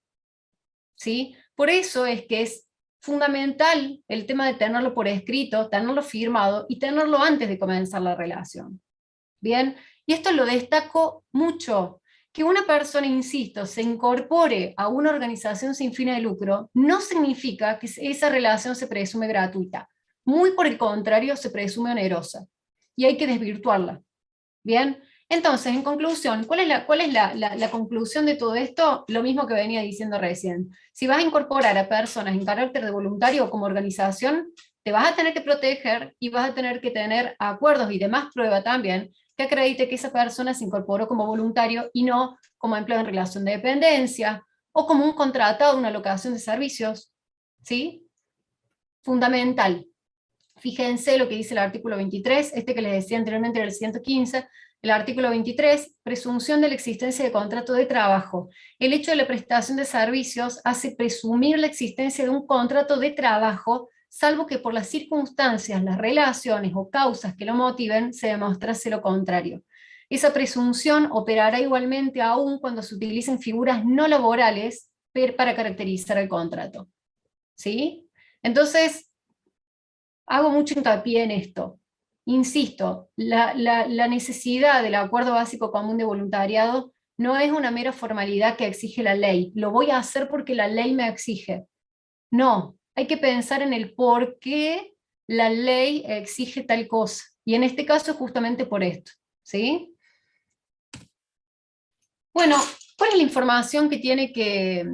¿Sí? Por eso es que es fundamental el tema de tenerlo por escrito, tenerlo firmado y tenerlo antes de comenzar la relación. Bien, y esto lo destaco mucho, que una persona, insisto, se incorpore a una organización sin fines de lucro, no significa que esa relación se presume gratuita. Muy por el contrario, se presume onerosa. Y hay que desvirtuarla. Bien, entonces, en conclusión, ¿cuál es la conclusión de todo esto? Lo mismo que venía diciendo recién. Si vas a incorporar a personas en carácter de voluntario o como organización, te vas a tener que proteger y vas a tener que tener acuerdos y demás prueba también que acredite que esa persona se incorporó como voluntario y no como empleo en relación de dependencia o como un contratado, una locación de servicios. ¿Sí? Fundamental. Fíjense lo que dice el artículo 23, este que les decía anteriormente era el 115, el artículo 23, presunción de la existencia de contrato de trabajo. El hecho de la prestación de servicios hace presumir la existencia de un contrato de trabajo, salvo que por las circunstancias, las relaciones o causas que lo motiven, se demostrase lo contrario. Esa presunción operará igualmente aún cuando se utilicen figuras no laborales para caracterizar el contrato. ¿Sí? Entonces, hago mucho hincapié en esto. Insisto, la necesidad del acuerdo básico común de voluntariado no es una mera formalidad que exige la ley. Lo voy a hacer porque la ley me exige. No, hay que pensar en el por qué la ley exige tal cosa. Y en este caso justamente por esto. ¿Sí? Bueno, ¿cuál es la información que tiene que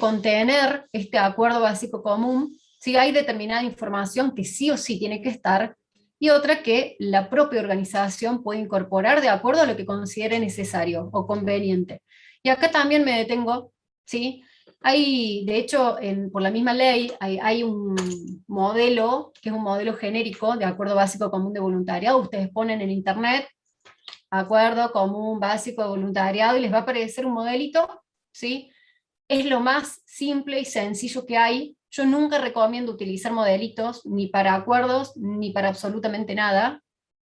contener este acuerdo básico común? Si hay determinada información que sí o sí tiene que estar, y otra que la propia organización puede incorporar de acuerdo a lo que considere necesario o conveniente. Y acá también me detengo, ¿sí? Hay, de hecho, por la misma ley, hay un modelo, que es un modelo genérico de acuerdo básico común de voluntariado. Ustedes ponen en internet acuerdo común básico de voluntariado y les va a aparecer un modelito, ¿sí? Es lo más simple y sencillo que hay. Yo nunca recomiendo utilizar modelitos ni para acuerdos ni para absolutamente nada.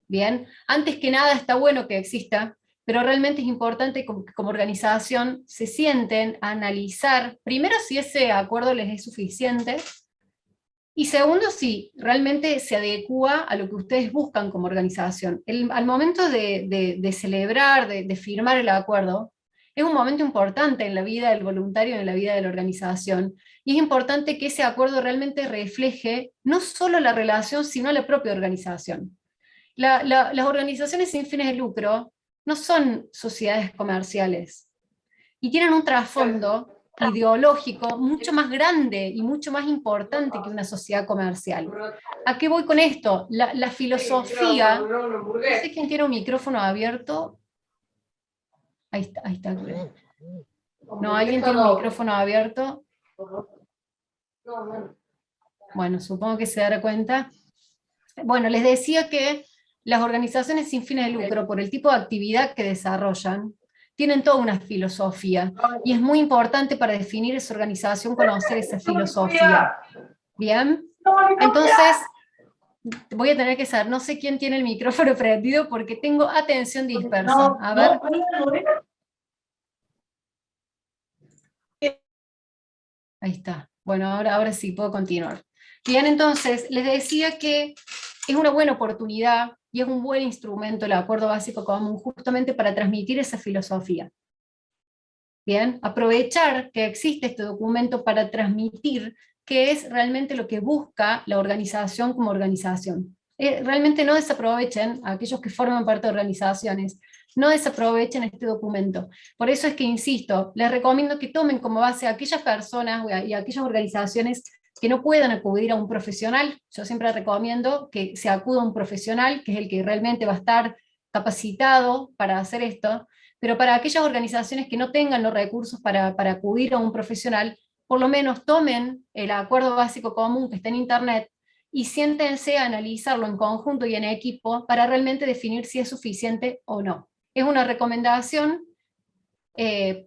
Bien, antes que nada está bueno que exista, pero realmente es importante que como organización se sienten a analizar, primero si ese acuerdo les es suficiente, y segundo, si realmente se adecua a lo que ustedes buscan como organización. Al momento de celebrar, de firmar el acuerdo, es un momento importante en la vida del voluntario, en la vida de la organización, y es importante que ese acuerdo realmente refleje no solo la relación, sino la propia organización. Las organizaciones sin fines de lucro no son sociedades comerciales, y tienen un trasfondo ideológico mucho más grande y mucho más importante que una sociedad comercial. ¿A qué voy con esto? La filosofía, no sé quién tiene un micrófono abierto, ahí está. No, alguien tiene un micrófono abierto. Bueno, supongo que se dará cuenta. Bueno, les decía que las organizaciones sin fines de lucro, por el tipo de actividad que desarrollan, tienen toda una filosofía, y es muy importante para definir esa organización conocer esa filosofía. ¿Bien? Entonces, voy a tener que saber, no sé quién tiene el micrófono prendido porque tengo atención dispersa. A ver. Ahí está. Bueno, ahora sí puedo continuar. Bien, entonces, les decía que es una buena oportunidad y es un buen instrumento el acuerdo básico común justamente para transmitir esa filosofía. Bien, aprovechar que existe este documento para transmitir qué es realmente lo que busca la organización como organización. Realmente no desaprovechen a aquellos que forman parte de organizaciones, no desaprovechen este documento. Por eso es que, insisto, les recomiendo que tomen como base a aquellas personas y a aquellas organizaciones que no puedan acudir a un profesional. Yo siempre recomiendo que se acuda a un profesional, que es el que realmente va a estar capacitado para hacer esto, pero para aquellas organizaciones que no tengan los recursos para acudir a un profesional, por lo menos tomen el acuerdo básico común que está en internet y siéntense a analizarlo en conjunto y en equipo para realmente definir si es suficiente o no. Es una recomendación,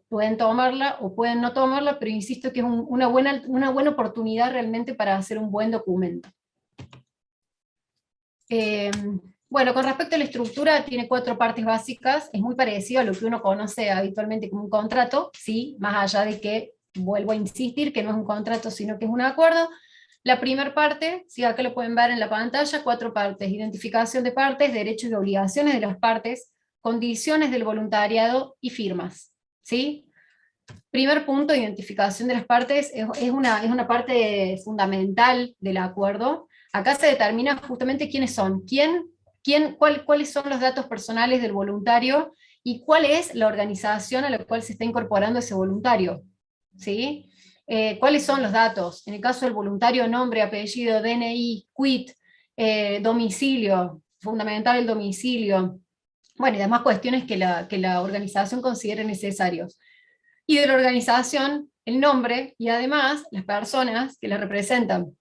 pueden tomarla o pueden no tomarla, pero insisto que es una buena oportunidad realmente para hacer un buen documento. Eh, bueno, con respecto a la estructura, tiene 4 partes básicas, es muy parecido a lo que uno conoce habitualmente como un contrato, ¿sí? Más allá de que, vuelvo a insistir, que no es un contrato, sino que es un acuerdo. La primera parte, ¿sí? Acá lo pueden ver en la pantalla, 4 partes: identificación de partes, derechos y obligaciones de las partes, condiciones del voluntariado y firmas, ¿sí? Primer punto, identificación de las partes, es una parte fundamental del acuerdo. Acá se determina justamente quiénes son, cuáles son los datos personales del voluntario y cuál es la organización a la cual se está incorporando ese voluntario. ¿Sí? ¿Cuáles son los datos? En el caso del voluntario, nombre, apellido, DNI, quit, domicilio, fundamental el domicilio, bueno, y demás cuestiones que la organización considere necesarios. Y de la organización, el nombre y además las personas que la representan.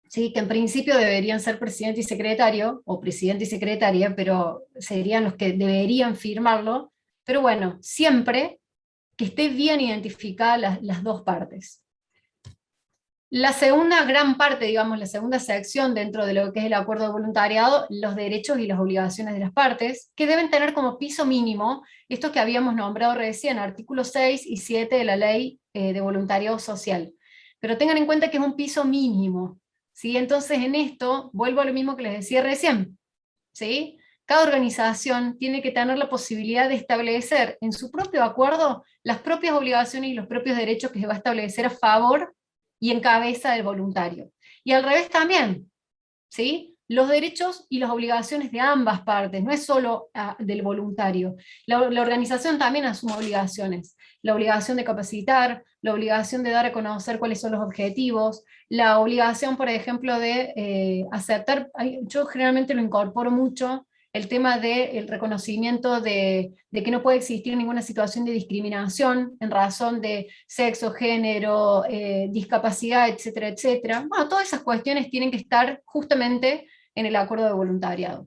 ¿Sí? Que en principio deberían ser presidente y secretario, o presidente y secretaria, pero serían los que deberían firmarlo, pero bueno, siempre que esté bien identificadas las dos partes. La segunda gran parte, digamos, la segunda sección dentro de lo que es el acuerdo de voluntariado, los derechos y las obligaciones de las partes, que deben tener como piso mínimo esto que habíamos nombrado recién, artículos 6 y 7 de la ley de voluntariado social. Pero tengan en cuenta que es un piso mínimo, ¿sí? Entonces en esto, vuelvo a lo mismo que les decía recién, ¿sí? Cada organización tiene que tener la posibilidad de establecer en su propio acuerdo las propias obligaciones y los propios derechos que se va a establecer a favor y en cabeza del voluntario. Y al revés también, ¿sí? Los derechos y las obligaciones de ambas partes, no es solo del voluntario. La organización también asume obligaciones. La obligación de capacitar, la obligación de dar a conocer cuáles son los objetivos, la obligación, por ejemplo, de aceptar, yo generalmente lo incorporo mucho, el tema del reconocimiento de que no puede existir ninguna situación de discriminación en razón de sexo, género, discapacidad, etcétera, etcétera. Bueno, todas esas cuestiones tienen que estar justamente en el acuerdo de voluntariado.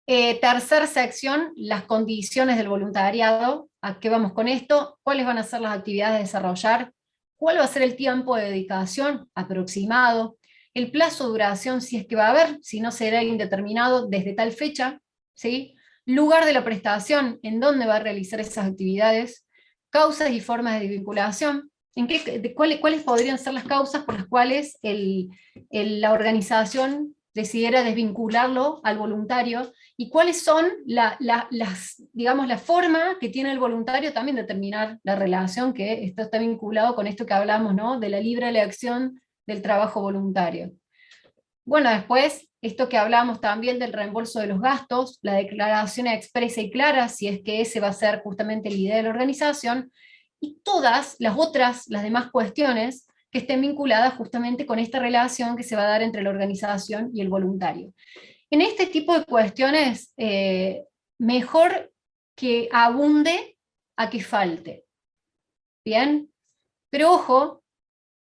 Tercer sección, las condiciones del voluntariado. ¿A qué vamos con esto? ¿Cuáles van a ser las actividades a desarrollar? ¿Cuál va a ser el tiempo de dedicación aproximado? El plazo de duración, si es que va a haber, si no será indeterminado desde tal fecha, ¿sí? Lugar de la prestación, en dónde va a realizar esas actividades, causas y formas de vinculación, cuáles podrían ser las causas por las cuales la organización decidiera desvincularlo al voluntario, y cuáles son digamos, la forma que tiene el voluntario también de terminar la relación, que esto está vinculado con esto que hablamos, ¿no? De la libre elección del trabajo voluntario. Bueno, después, esto que hablamos también del reembolso de los gastos, la declaración expresa y clara, si es que ese va a ser justamente la idea de la organización, y todas las otras, las demás cuestiones que estén vinculadas justamente con esta relación que se va a dar entre la organización y el voluntario. En este tipo de cuestiones, mejor que abunde a que falte. ¿Bien? Pero ojo,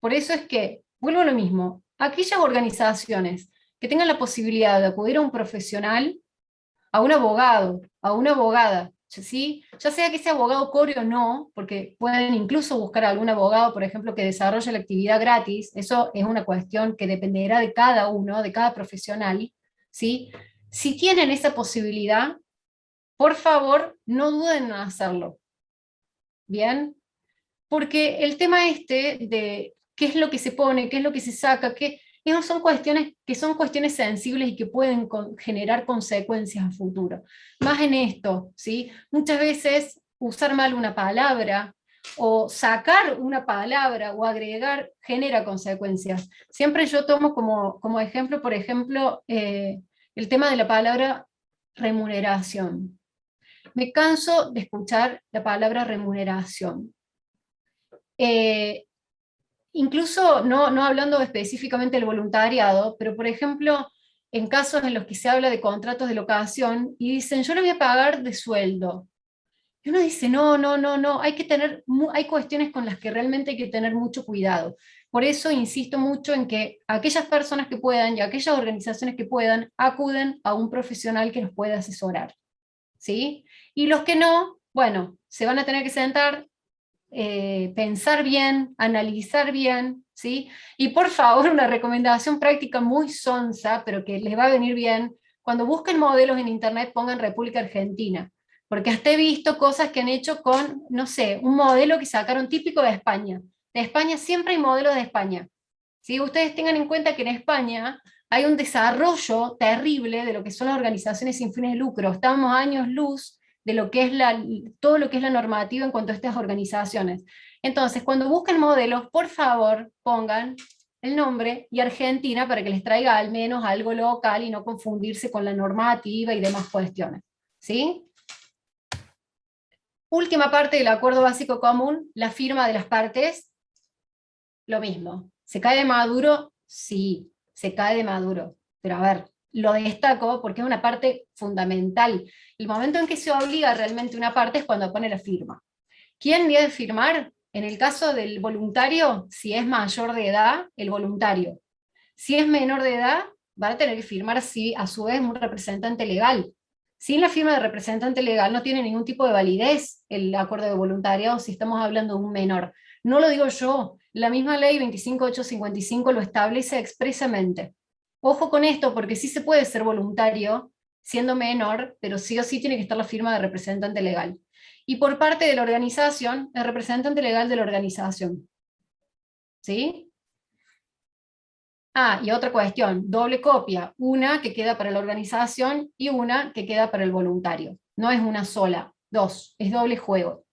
por eso es que, vuelvo a lo mismo, aquellas organizaciones que tengan la posibilidad de acudir a un profesional, a un abogado, a una abogada, ¿sí? Ya sea que ese abogado cobre o no, porque pueden incluso buscar a algún abogado, por ejemplo, que desarrolle la actividad gratis, eso es una cuestión que dependerá de cada uno, de cada profesional, ¿sí? Si tienen esa posibilidad, por favor, no duden en hacerlo, ¿bien? Porque el tema este de qué es lo que se pone, qué es lo que se saca, esas son cuestiones sensibles y que pueden generar consecuencias a futuro. Más en esto, ¿sí? Muchas veces usar mal una palabra o sacar una palabra o agregar genera consecuencias. Siempre yo tomo como ejemplo, por ejemplo, el tema de la palabra remuneración. Me canso de escuchar la palabra remuneración. Eh, Incluso no hablando específicamente del voluntariado, pero por ejemplo, en casos en los que se habla de contratos de locación y dicen, yo le voy a pagar de sueldo. Y uno dice, no, hay cuestiones con las que realmente hay que tener mucho cuidado. Por eso insisto mucho en que aquellas personas que puedan y aquellas organizaciones que puedan, acuden a un profesional que los pueda asesorar. ¿Sí? Y los que no, bueno, se van a tener que sentar, pensar bien, analizar bien, ¿sí? Y por favor, una recomendación práctica muy sonsa, pero que les va a venir bien, cuando busquen modelos en internet pongan República Argentina, porque hasta he visto cosas que han hecho con, no sé, un modelo que sacaron típico de España. De España siempre hay modelos de España. ¿Sí? Ustedes tengan en cuenta que en España hay un desarrollo terrible de lo que son las organizaciones sin fines de lucro. Estamos a años luz de lo que es todo lo que es la normativa en cuanto a estas organizaciones. Entonces, cuando busquen modelos, por favor, pongan el nombre y Argentina para que les traiga al menos algo local y no confundirse con la normativa y demás cuestiones. ¿Sí? Última parte del acuerdo básico común, la firma de las partes, lo mismo. ¿Se cae de Maduro? Sí, se cae de Maduro. Pero a ver, lo destaco porque es una parte fundamental. El momento en que se obliga realmente una parte es cuando pone la firma. ¿Quién debe firmar? En el caso del voluntario, si es mayor de edad, el voluntario. Si es menor de edad, va a tener que firmar sí, a su vez un representante legal. Sin la firma de representante legal no tiene ningún tipo de validez el acuerdo de voluntariado si estamos hablando de un menor. No lo digo yo, la misma ley 25855 lo establece expresamente. Ojo con esto, porque sí se puede ser voluntario siendo menor, pero sí o sí tiene que estar la firma de representante legal. Y por parte de la organización, el representante legal de la organización. ¿Sí? Ah, y otra cuestión, doble copia, una que queda para la organización y una que queda para el voluntario. No es una sola, dos, es doble juego.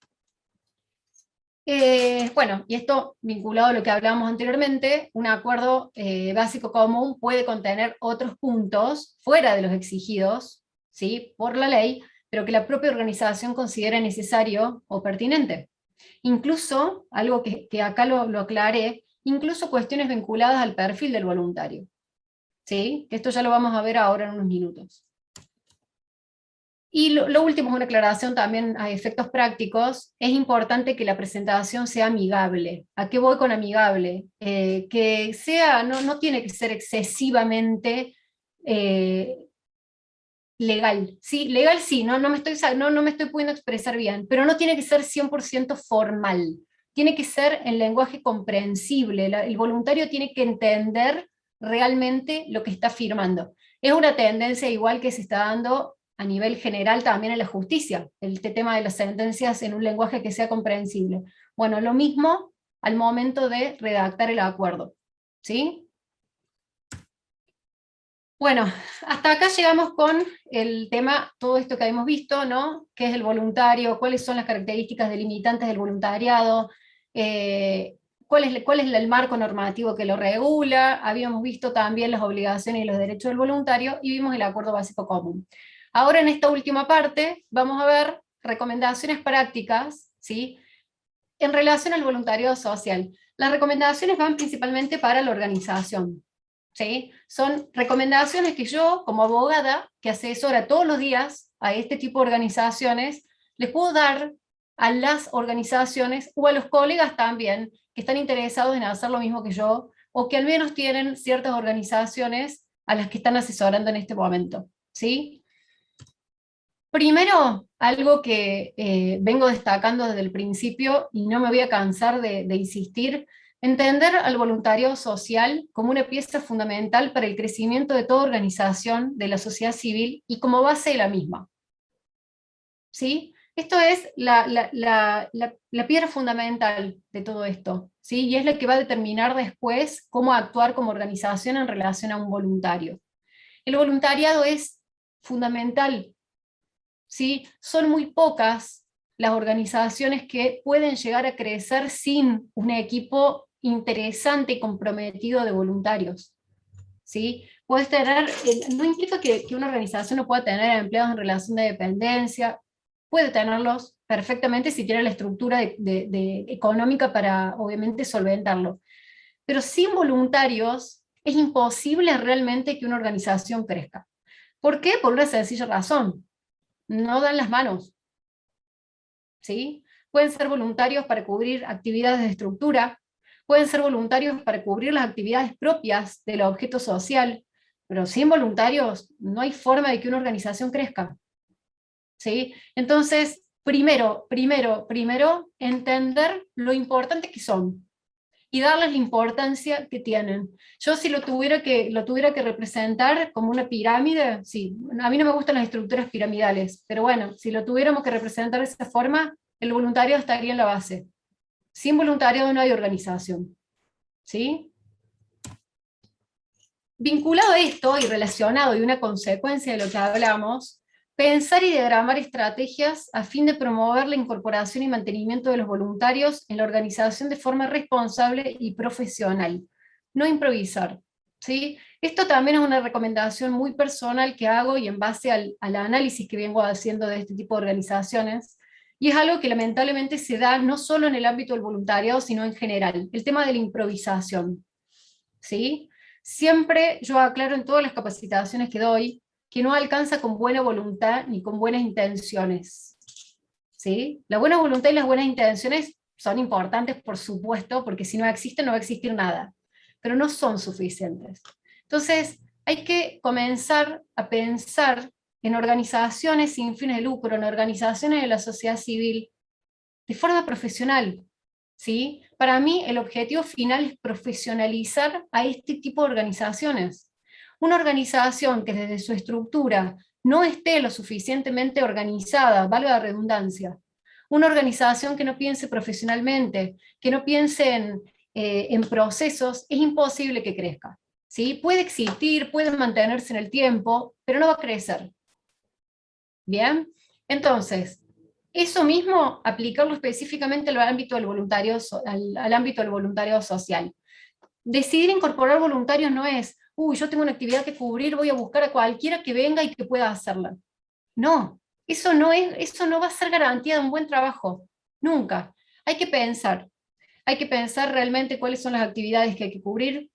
Bueno, y esto vinculado a lo que hablábamos anteriormente, un acuerdo básico común puede contener otros puntos fuera de los exigidos, ¿sí? Por la ley, pero que la propia organización considera necesario o pertinente. Incluso, algo que acá lo aclaré, incluso cuestiones vinculadas al perfil del voluntario. ¿Sí? Esto ya lo vamos a ver ahora en unos minutos. Y lo último es una aclaración también a efectos prácticos. Es importante que la presentación sea amigable. ¿A qué voy con amigable? Que sea, no tiene que ser excesivamente legal. ¿Sí? Legal sí, no me estoy pudiendo expresar bien, pero no tiene que ser 100% formal. Tiene que ser en lenguaje comprensible. El voluntario tiene que entender realmente lo que está firmando. Es una tendencia igual que se está dando a nivel general también en la justicia, el tema de las sentencias en un lenguaje que sea comprensible. Bueno, lo mismo al momento de redactar el acuerdo. ¿Sí? Bueno, hasta acá llegamos con el tema, todo esto que hemos visto, ¿no? ¿Qué es el voluntario? ¿Cuáles son las características delimitantes del voluntariado? ¿Cuál es el marco normativo que lo regula? Habíamos visto también las obligaciones y los derechos del voluntario, y vimos el acuerdo básico común. Ahora en esta última parte vamos a ver recomendaciones prácticas, ¿sí? En relación al voluntariado social. Las recomendaciones van principalmente para la organización. ¿Sí? Son recomendaciones que yo, como abogada, que asesora todos los días a este tipo de organizaciones, les puedo dar a las organizaciones o a los colegas también que están interesados en hacer lo mismo que yo, o que al menos tienen ciertas organizaciones a las que están asesorando en este momento. ¿Sí? Primero, algo que vengo destacando desde el principio y no me voy a cansar de insistir, entender al voluntariado social como una pieza fundamental para el crecimiento de toda organización de la sociedad civil y como base de la misma. ¿Sí? Esto es la piedra fundamental de todo esto, ¿sí? Y es la que va a determinar después cómo actuar como organización en relación a un voluntario. El voluntariado es fundamental. ¿Sí? Son muy pocas las organizaciones que pueden llegar a crecer sin un equipo interesante y comprometido de voluntarios. ¿Sí? Puedes tener, no implica que una organización no pueda tener empleados en relación de dependencia, puede tenerlos perfectamente si tiene la estructura económica para, obviamente, solventarlo. Pero sin voluntarios es imposible realmente que una organización crezca. ¿Por qué? Por una sencilla razón: no dan las manos, ¿sí? Pueden ser voluntarios para cubrir actividades de estructura, pueden ser voluntarios para cubrir las actividades propias del objeto social, pero sin voluntarios no hay forma de que una organización crezca, ¿sí? Entonces, primero, entender lo importante que son y darles la importancia que tienen. Yo si lo tuviera que representar como una pirámide, sí, a mí no me gustan las estructuras piramidales, pero bueno, si lo tuviéramos que representar de esa forma, el voluntariado estaría en la base. Sin voluntariado no hay organización, ¿sí? Vinculado a esto y relacionado y una consecuencia de lo que hablamos, pensar y diagramar estrategias a fin de promover la incorporación y mantenimiento de los voluntarios en la organización de forma responsable y profesional, no improvisar. ¿Sí? Esto también es una recomendación muy personal que hago y en base al análisis que vengo haciendo de este tipo de organizaciones, y es algo que lamentablemente se da no solo en el ámbito del voluntariado, sino en general, el tema de la improvisación. ¿Sí? Siempre yo aclaro en todas las capacitaciones que doy que no alcanza con buena voluntad ni con buenas intenciones. ¿Sí? La buena voluntad y las buenas intenciones son importantes, por supuesto, porque si no existen no va a existir nada, pero no son suficientes. Entonces, hay que comenzar a pensar en organizaciones sin fines de lucro, en organizaciones de la sociedad civil, de forma profesional, ¿sí? Para mí el objetivo final es profesionalizar a este tipo de organizaciones. Una organización que desde su estructura no esté lo suficientemente organizada, valga la redundancia, una organización que no piense profesionalmente, que no piense en procesos, es imposible que crezca. ¿Sí? Puede existir, puede mantenerse en el tiempo, pero no va a crecer. ¿Bien? Entonces, eso mismo, aplicarlo específicamente al ámbito del voluntario, al ámbito del voluntariado social. Decidir incorporar voluntarios no es, yo tengo una actividad que cubrir, voy a buscar a cualquiera que venga y que pueda hacerla. No, eso no va a ser garantía de un buen trabajo, nunca. Hay que pensar realmente cuáles son las actividades que hay que cubrir,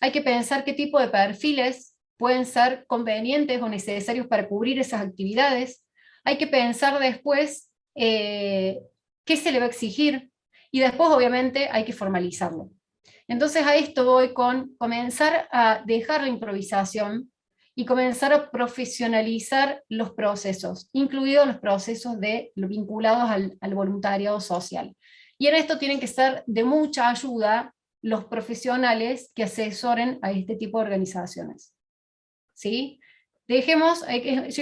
hay que pensar qué tipo de perfiles pueden ser convenientes o necesarios para cubrir esas actividades, hay que pensar después qué se le va a exigir, y después obviamente hay que formalizarlo. Entonces a esto voy con comenzar a dejar la improvisación y comenzar a profesionalizar los procesos, incluidos los procesos vinculados al voluntariado social. Y en esto tienen que ser de mucha ayuda los profesionales que asesoren a este tipo de organizaciones. ¿Sí? Llega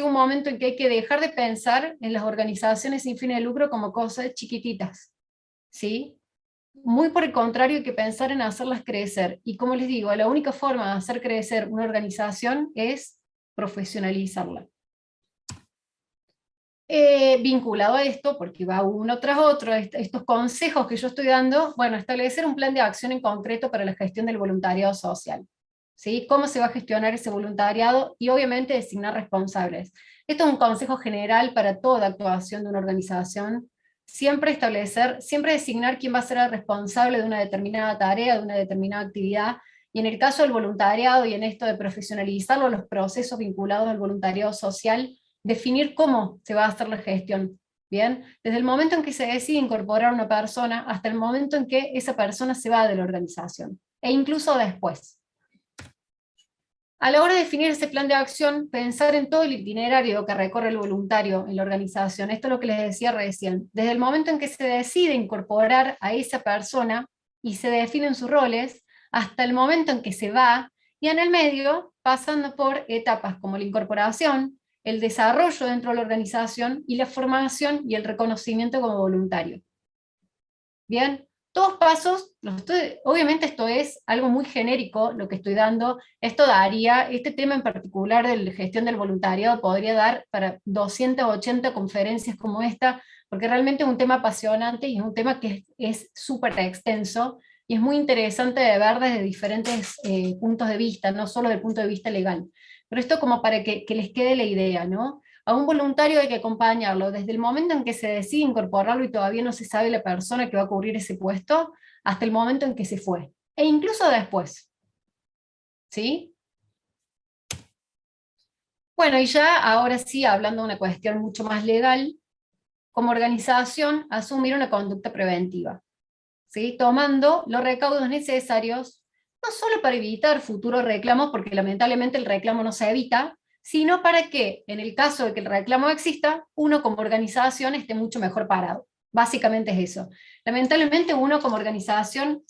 un momento en que hay que dejar de pensar en las organizaciones sin fines de lucro como cosas chiquititas. ¿Sí? Muy por el contrario, hay que pensar en hacerlas crecer. Y como les digo, la única forma de hacer crecer una organización es profesionalizarla. Vinculado a esto, porque va uno tras otro, estos consejos que yo estoy dando, bueno, establecer un plan de acción en concreto para la gestión del voluntariado social. ¿Sí? ¿Cómo se va a gestionar ese voluntariado? Y obviamente designar responsables. Esto es un consejo general para toda actuación de una organización. Siempre designar quién va a ser el responsable de una determinada tarea, de una determinada actividad, y en el caso del voluntariado y en esto de profesionalizarlo, los procesos vinculados al voluntariado social, definir cómo se va a hacer la gestión. Bien, desde el momento en que se decide incorporar una persona hasta el momento en que esa persona se va de la organización, e incluso después. A la hora de definir ese plan de acción, pensar en todo el itinerario que recorre el voluntario en la organización. Esto es lo que les decía recién. Desde el momento en que se decide incorporar a esa persona y se definen sus roles, hasta el momento en que se va, y en el medio, pasando por etapas como la incorporación, el desarrollo dentro de la organización y la formación y el reconocimiento como voluntario. Bien, todos pasos, obviamente esto es algo muy genérico lo que estoy dando, este tema en particular de la gestión del voluntariado podría dar para 280 conferencias como esta, porque realmente es un tema apasionante y es un tema que es súper extenso, y es muy interesante de ver desde diferentes puntos de vista, no solo desde el punto de vista legal. Pero esto como para que les quede la idea, ¿no? A un voluntario hay que acompañarlo desde el momento en que se decide incorporarlo y todavía no se sabe la persona que va a cubrir ese puesto, hasta el momento en que se fue, e incluso después. ¿Sí? Bueno, y ya ahora sí, hablando de una cuestión mucho más legal, como organización, asumir una conducta preventiva, ¿sí? Tomando los recaudos necesarios, no solo para evitar futuros reclamos, porque lamentablemente el reclamo no se evita, sino para que, en el caso de que el reclamo exista, uno como organización esté mucho mejor parado. Básicamente es eso. Lamentablemente uno como organización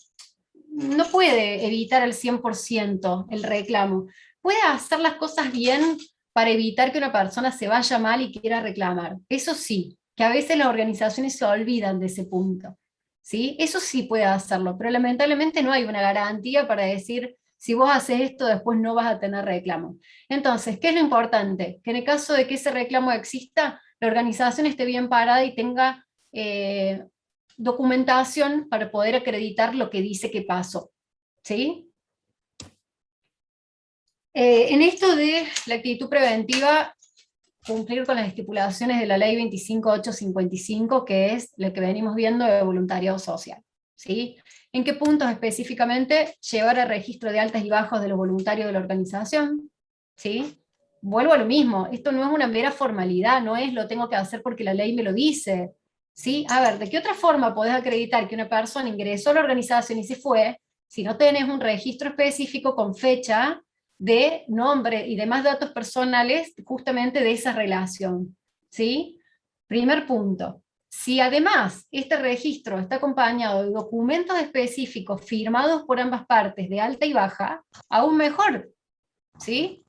no puede evitar al 100% el reclamo. Puede hacer las cosas bien para evitar que una persona se vaya mal y quiera reclamar. Eso sí, que a veces las organizaciones se olvidan de ese punto. ¿Sí? Eso sí puede hacerlo, pero lamentablemente no hay una garantía para decir, si vos haces esto, después no vas a tener reclamo. Entonces, ¿qué es lo importante? Que en el caso de que ese reclamo exista, la organización esté bien parada y tenga documentación para poder acreditar lo que dice que pasó. ¿Sí? En esto de la actitud preventiva, cumplir con las estipulaciones de la ley 25855, que es lo que venimos viendo de voluntariado social. ¿Sí? ¿En qué puntos específicamente? Llevar el registro de altas y bajos de los voluntarios de la organización. ¿Sí? Vuelvo a lo mismo, esto no es una mera formalidad, no es lo tengo que hacer porque la ley me lo dice. ¿Sí? A ver, ¿de qué otra forma podés acreditar que una persona ingresó a la organización y se fue si no tenés un registro específico con fecha de nombre y demás datos personales justamente de esa relación? ¿Sí? Primer punto. Si además este registro está acompañado de documentos específicos firmados por ambas partes de alta y baja, aún mejor. ¿Sí?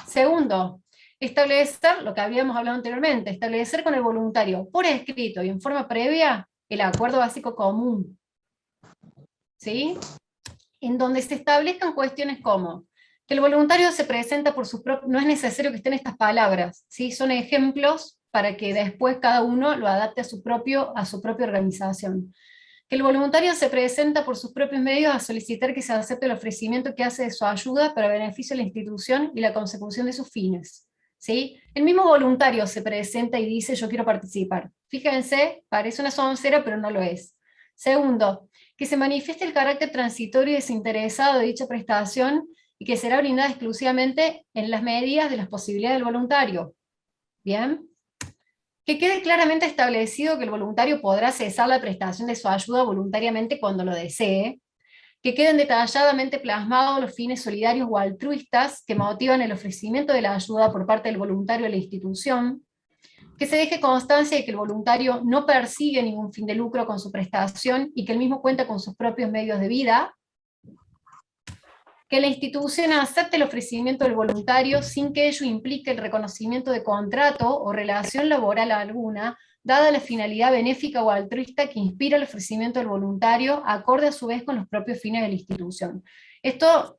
Segundo, establecer, lo que habíamos hablado anteriormente, establecer con el voluntario por escrito y en forma previa el acuerdo básico común, ¿sí? En donde se establezcan cuestiones como que el voluntario se presenta por sus propios, no es necesario que estén estas palabras, ¿sí? Son ejemplos para que después cada uno lo adapte a su propia organización. Que el voluntario se presenta por sus propios medios a solicitar que se acepte el ofrecimiento que hace de su ayuda para beneficio de la institución y la consecución de sus fines. ¿Sí? El mismo voluntario se presenta y dice yo quiero participar. Fíjense, parece una soncera, pero no lo es. Segundo, que se manifieste el carácter transitorio y desinteresado de dicha prestación y que será brindada exclusivamente en las medidas de las posibilidades del voluntario. ¿Bien? Que quede claramente establecido que el voluntario podrá cesar la prestación de su ayuda voluntariamente cuando lo desee, que queden detalladamente plasmados los fines solidarios o altruistas que motivan el ofrecimiento de la ayuda por parte del voluntario a la institución, que se deje constancia de que el voluntario no persigue ningún fin de lucro con su prestación y que el mismo cuenta con sus propios medios de vida, que la institución acepte el ofrecimiento del voluntario sin que ello implique el reconocimiento de contrato o relación laboral alguna, dada la finalidad benéfica o altruista que inspira el ofrecimiento del voluntario, acorde a su vez con los propios fines de la institución. Esto,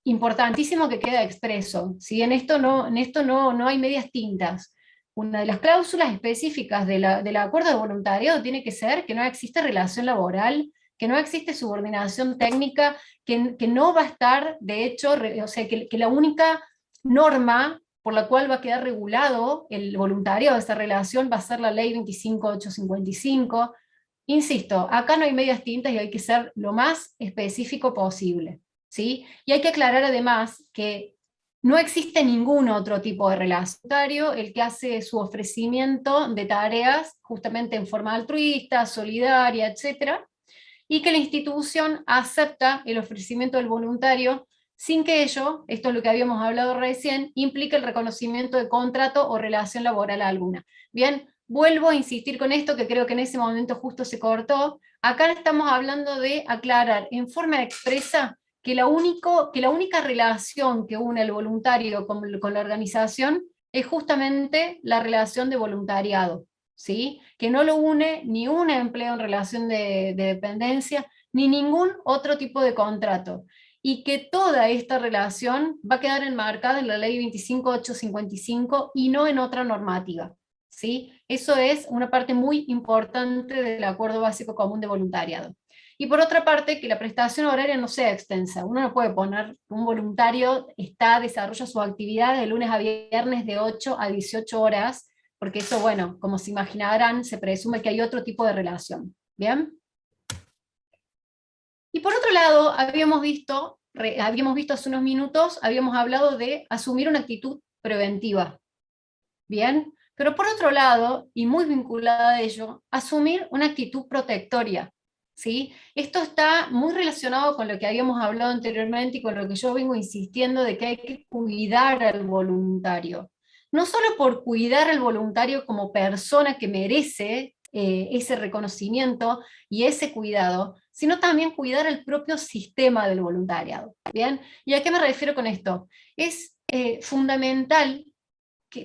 importantísimo que queda expreso, ¿sí? En esto no hay medias tintas. Una de las cláusulas específicas del acuerdo de voluntariado tiene que ser que no existe relación laboral, que no existe subordinación técnica, que no va a estar, de hecho, o sea, que la única norma por la cual va a quedar regulado el voluntariado de esta relación va a ser la ley 25855. Insisto, acá no hay medias tintas y hay que ser lo más específico posible. ¿Sí? Y hay que aclarar además que no existe ningún otro tipo de relacionario, el que hace su ofrecimiento de tareas justamente en forma altruista, solidaria, etcétera, y que la institución acepta el ofrecimiento del voluntario sin que ello, esto es lo que habíamos hablado recién, implique el reconocimiento de contrato o relación laboral alguna. Bien, vuelvo a insistir con esto, que creo que en ese momento justo se cortó. Acá estamos hablando de aclarar en forma expresa que la única relación que une el voluntario con la organización es justamente la relación de voluntariado. ¿Sí? Que no lo une ni un empleo en relación de dependencia, ni ningún otro tipo de contrato, y que toda esta relación va a quedar enmarcada en la ley 25855 y no en otra normativa. ¿Sí? Eso es una parte muy importante del Acuerdo Básico Común de Voluntariado. Y por otra parte, que la prestación horaria no sea extensa. Uno no puede poner que un voluntario desarrolla su actividad de lunes a viernes de 8 a 18 horas, porque eso, bueno, como se imaginarán, se presume que hay otro tipo de relación. ¿Bien? Y por otro lado, habíamos visto hace unos minutos, habíamos hablado de asumir una actitud preventiva. ¿Bien? Pero por otro lado, y muy vinculada a ello, asumir una actitud protectoria. ¿sí? Esto está muy relacionado con lo que habíamos hablado anteriormente y con lo que yo vengo insistiendo de que hay que cuidar al voluntario. No solo por cuidar al voluntario como persona que merece ese reconocimiento y ese cuidado, sino también cuidar al propio sistema del voluntariado. ¿Bien? ¿Y a qué me refiero con esto? Es fundamental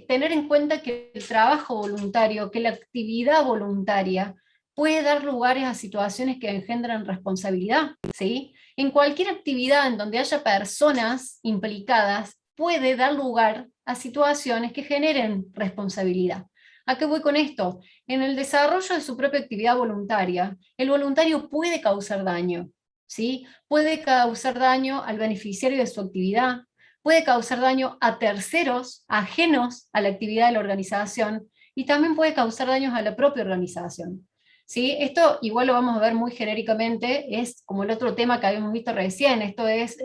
tener en cuenta que el trabajo voluntario, que la actividad voluntaria puede dar lugares a situaciones que engendran responsabilidad, ¿sí? En cualquier actividad en donde haya personas implicadas, puede dar lugar a situaciones que generen responsabilidad. ¿A qué voy con esto? En el desarrollo de su propia actividad voluntaria, el voluntario puede causar daño, ¿sí? Puede causar daño al beneficiario de su actividad, puede causar daño a terceros ajenos a la actividad de la organización y también puede causar daños a la propia organización. ¿Sí? Esto igual lo vamos a ver muy genéricamente, es como el otro tema que habíamos visto recién, esto es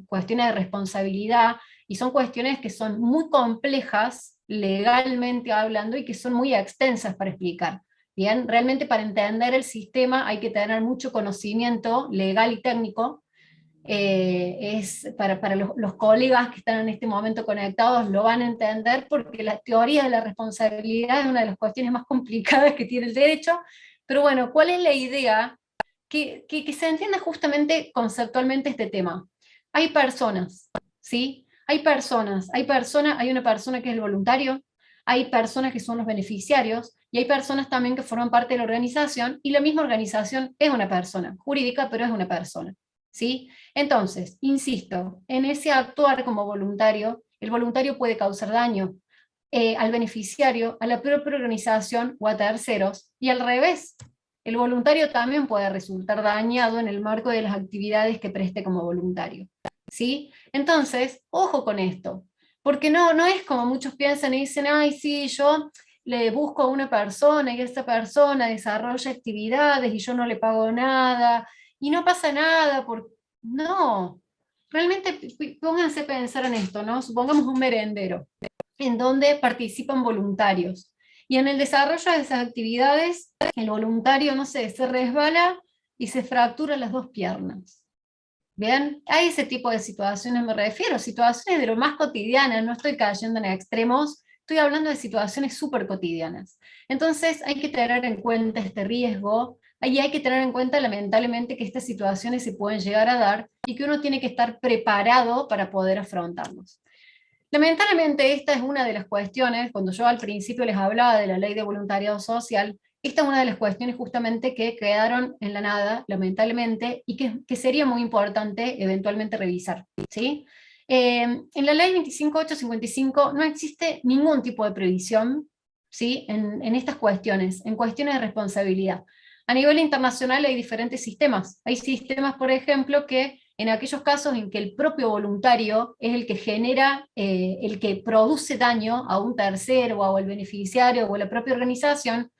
cuestiones de responsabilidad y son cuestiones que son muy complejas legalmente hablando y que son muy extensas para explicar. Bien, realmente para entender el sistema hay que tener mucho conocimiento legal y técnico, es para los colegas que están en este momento conectados lo van a entender porque la teoría de la responsabilidad es una de las cuestiones más complicadas que tiene el derecho, pero bueno, ¿cuál es la idea? Que se entienda justamente conceptualmente este tema. Hay personas, ¿sí? Hay una persona que es el voluntario, hay personas que son los beneficiarios, y hay personas también que forman parte de la organización, y la misma organización es una persona, jurídica, pero es una persona, ¿sí? Entonces, insisto, en ese actuar como voluntario, el voluntario puede causar daño al beneficiario, a la propia organización o a terceros, y al revés, el voluntario también puede resultar dañado en el marco de las actividades que preste como voluntario. ¿Sí? Entonces, ojo con esto, porque no es como muchos piensan y dicen, ay, sí, yo le busco a una persona y esa persona desarrolla actividades y yo no le pago nada, y no pasa nada, no, realmente pónganse a pensar en esto, ¿no? Supongamos un merendero en donde participan voluntarios. Y en el desarrollo de esas actividades, el voluntario, no sé, se resbala y se fractura las dos piernas. ¿Bien? A ese tipo de situaciones me refiero, situaciones de lo más cotidianas, no estoy cayendo en extremos, estoy hablando de situaciones súper cotidianas. Entonces hay que tener en cuenta este riesgo, y hay que tener en cuenta lamentablemente que estas situaciones se pueden llegar a dar y que uno tiene que estar preparado para poder afrontarlos. Lamentablemente esta es una de las cuestiones, cuando yo al principio les hablaba de la ley de voluntariado social, esta es una de las cuestiones justamente que quedaron en la nada, lamentablemente, y que sería muy importante eventualmente revisar, ¿sí? En la ley 25855 no existe ningún tipo de previsión, ¿sí? En estas cuestiones, en cuestiones de responsabilidad. A nivel internacional hay diferentes sistemas. Hay sistemas, por ejemplo, que en aquellos casos en que el propio voluntario es el que genera, el que produce daño a un tercero o al beneficiario o a la propia organización,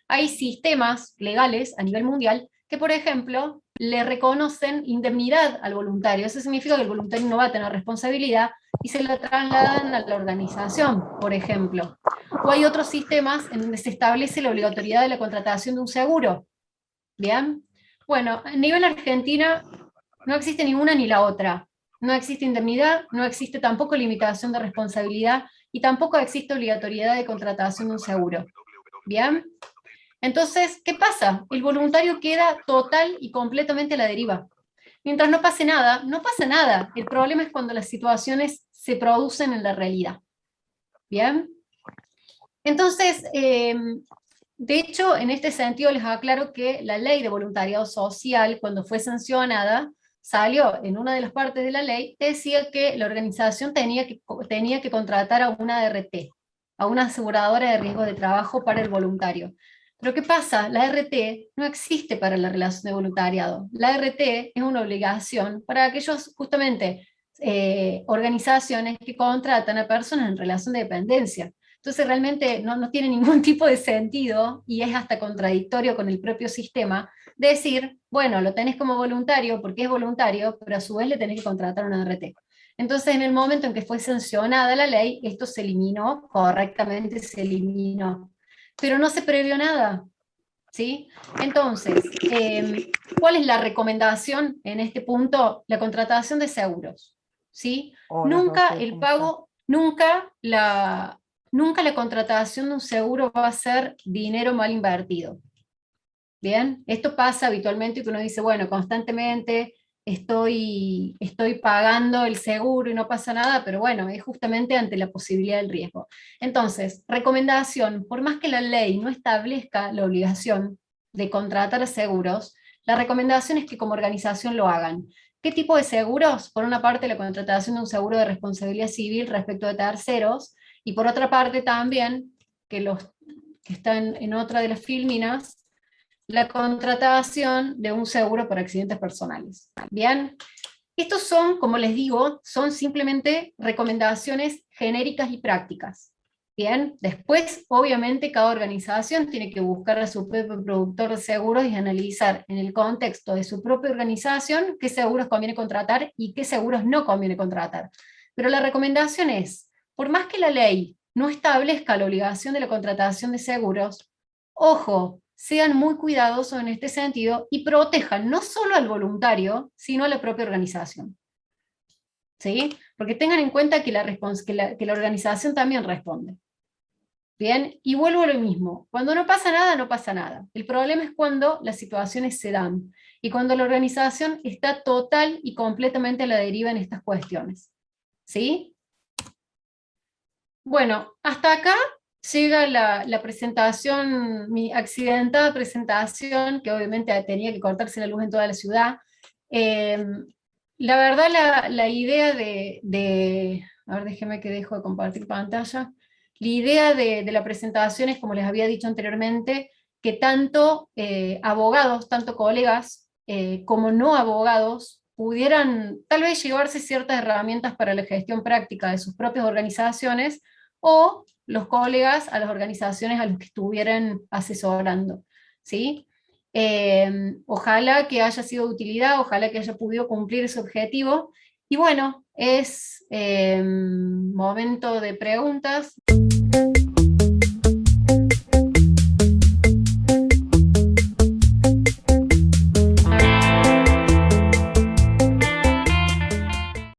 hay sistemas legales a nivel mundial que, por ejemplo, le reconocen indemnidad al voluntario. Eso significa que el voluntario no va a tener responsabilidad y se la trasladan a la organización, por ejemplo. O hay otros sistemas en donde se establece la obligatoriedad de la contratación de un seguro. ¿Bien? Bueno, a nivel Argentina no existe ninguna ni la otra. No existe indemnidad, no existe tampoco limitación de responsabilidad y tampoco existe obligatoriedad de contratación de un seguro. ¿Bien? Entonces, ¿qué pasa? El voluntario queda total y completamente a la deriva. Mientras no pase nada, no pasa nada. El problema es cuando las situaciones se producen en la realidad. ¿Bien? Entonces, de hecho, en este sentido les aclaro que la ley de voluntariado social, cuando fue sancionada, salió en una de las partes de la ley, decía que la organización tenía que contratar a una ART, a una aseguradora de riesgo de trabajo para el voluntario. Pero ¿qué pasa? La ART no existe para la relación de voluntariado. La ART es una obligación para aquellos, justamente, organizaciones que contratan a personas en relación de dependencia. Entonces realmente no tiene ningún tipo de sentido y es hasta contradictorio con el propio sistema decir, bueno, lo tenés como voluntario porque es voluntario, pero a su vez le tenés que contratar una RT. Entonces en el momento en que fue sancionada la ley, esto se eliminó, correctamente se eliminó. Pero no se previó nada, ¿sí? Entonces, ¿cuál es la recomendación en este punto? La contratación de seguros, ¿sí? Hola Nunca Rocío, el ¿cómo estás? pago, nunca la contratación de un seguro va a ser dinero mal invertido. Bien, esto pasa habitualmente que uno dice, bueno, constantemente estoy pagando el seguro y no pasa nada, pero bueno, es justamente ante la posibilidad del riesgo. Entonces, recomendación, por más que la ley no establezca la obligación de contratar seguros, la recomendación es que como organización lo hagan. ¿Qué tipo de seguros? Por una parte, la contratación de un seguro de responsabilidad civil respecto de terceros, y por otra parte también, que los que están en otra de las filminas, la contratación de un seguro por accidentes personales. Bien, estos son, como les digo, son simplemente recomendaciones genéricas y prácticas. Bien, después, obviamente, cada organización tiene que buscar a su propio productor de seguros y analizar en el contexto de su propia organización qué seguros conviene contratar y qué seguros no conviene contratar. Pero la recomendación es, por más que la ley no establezca la obligación de la contratación de seguros, ojo, sean muy cuidadosos en este sentido y protejan no solo al voluntario, sino a la propia organización. ¿Sí? Porque tengan en cuenta que que la organización también responde. Bien, y vuelvo a lo mismo, cuando no pasa nada, no pasa nada. El problema es cuando las situaciones se dan y cuando la organización está total y completamente a la deriva en estas cuestiones. ¿Sí? Bueno, hasta acá llega la presentación, mi accidentada presentación, que obviamente tenía que cortarse la luz en toda la ciudad. Eh, la verdad, la idea a ver, déjeme que dejo de compartir pantalla. La idea de la presentación es, como les había dicho anteriormente, que tanto abogados, tanto colegas, como no abogados, pudieran tal vez llevarse ciertas herramientas para la gestión práctica de sus propias organizaciones, o los colegas a las organizaciones a los que estuvieran asesorando, ¿sí? Ojalá que haya sido de utilidad, ojalá que haya podido cumplir ese objetivo, y bueno, es momento de preguntas.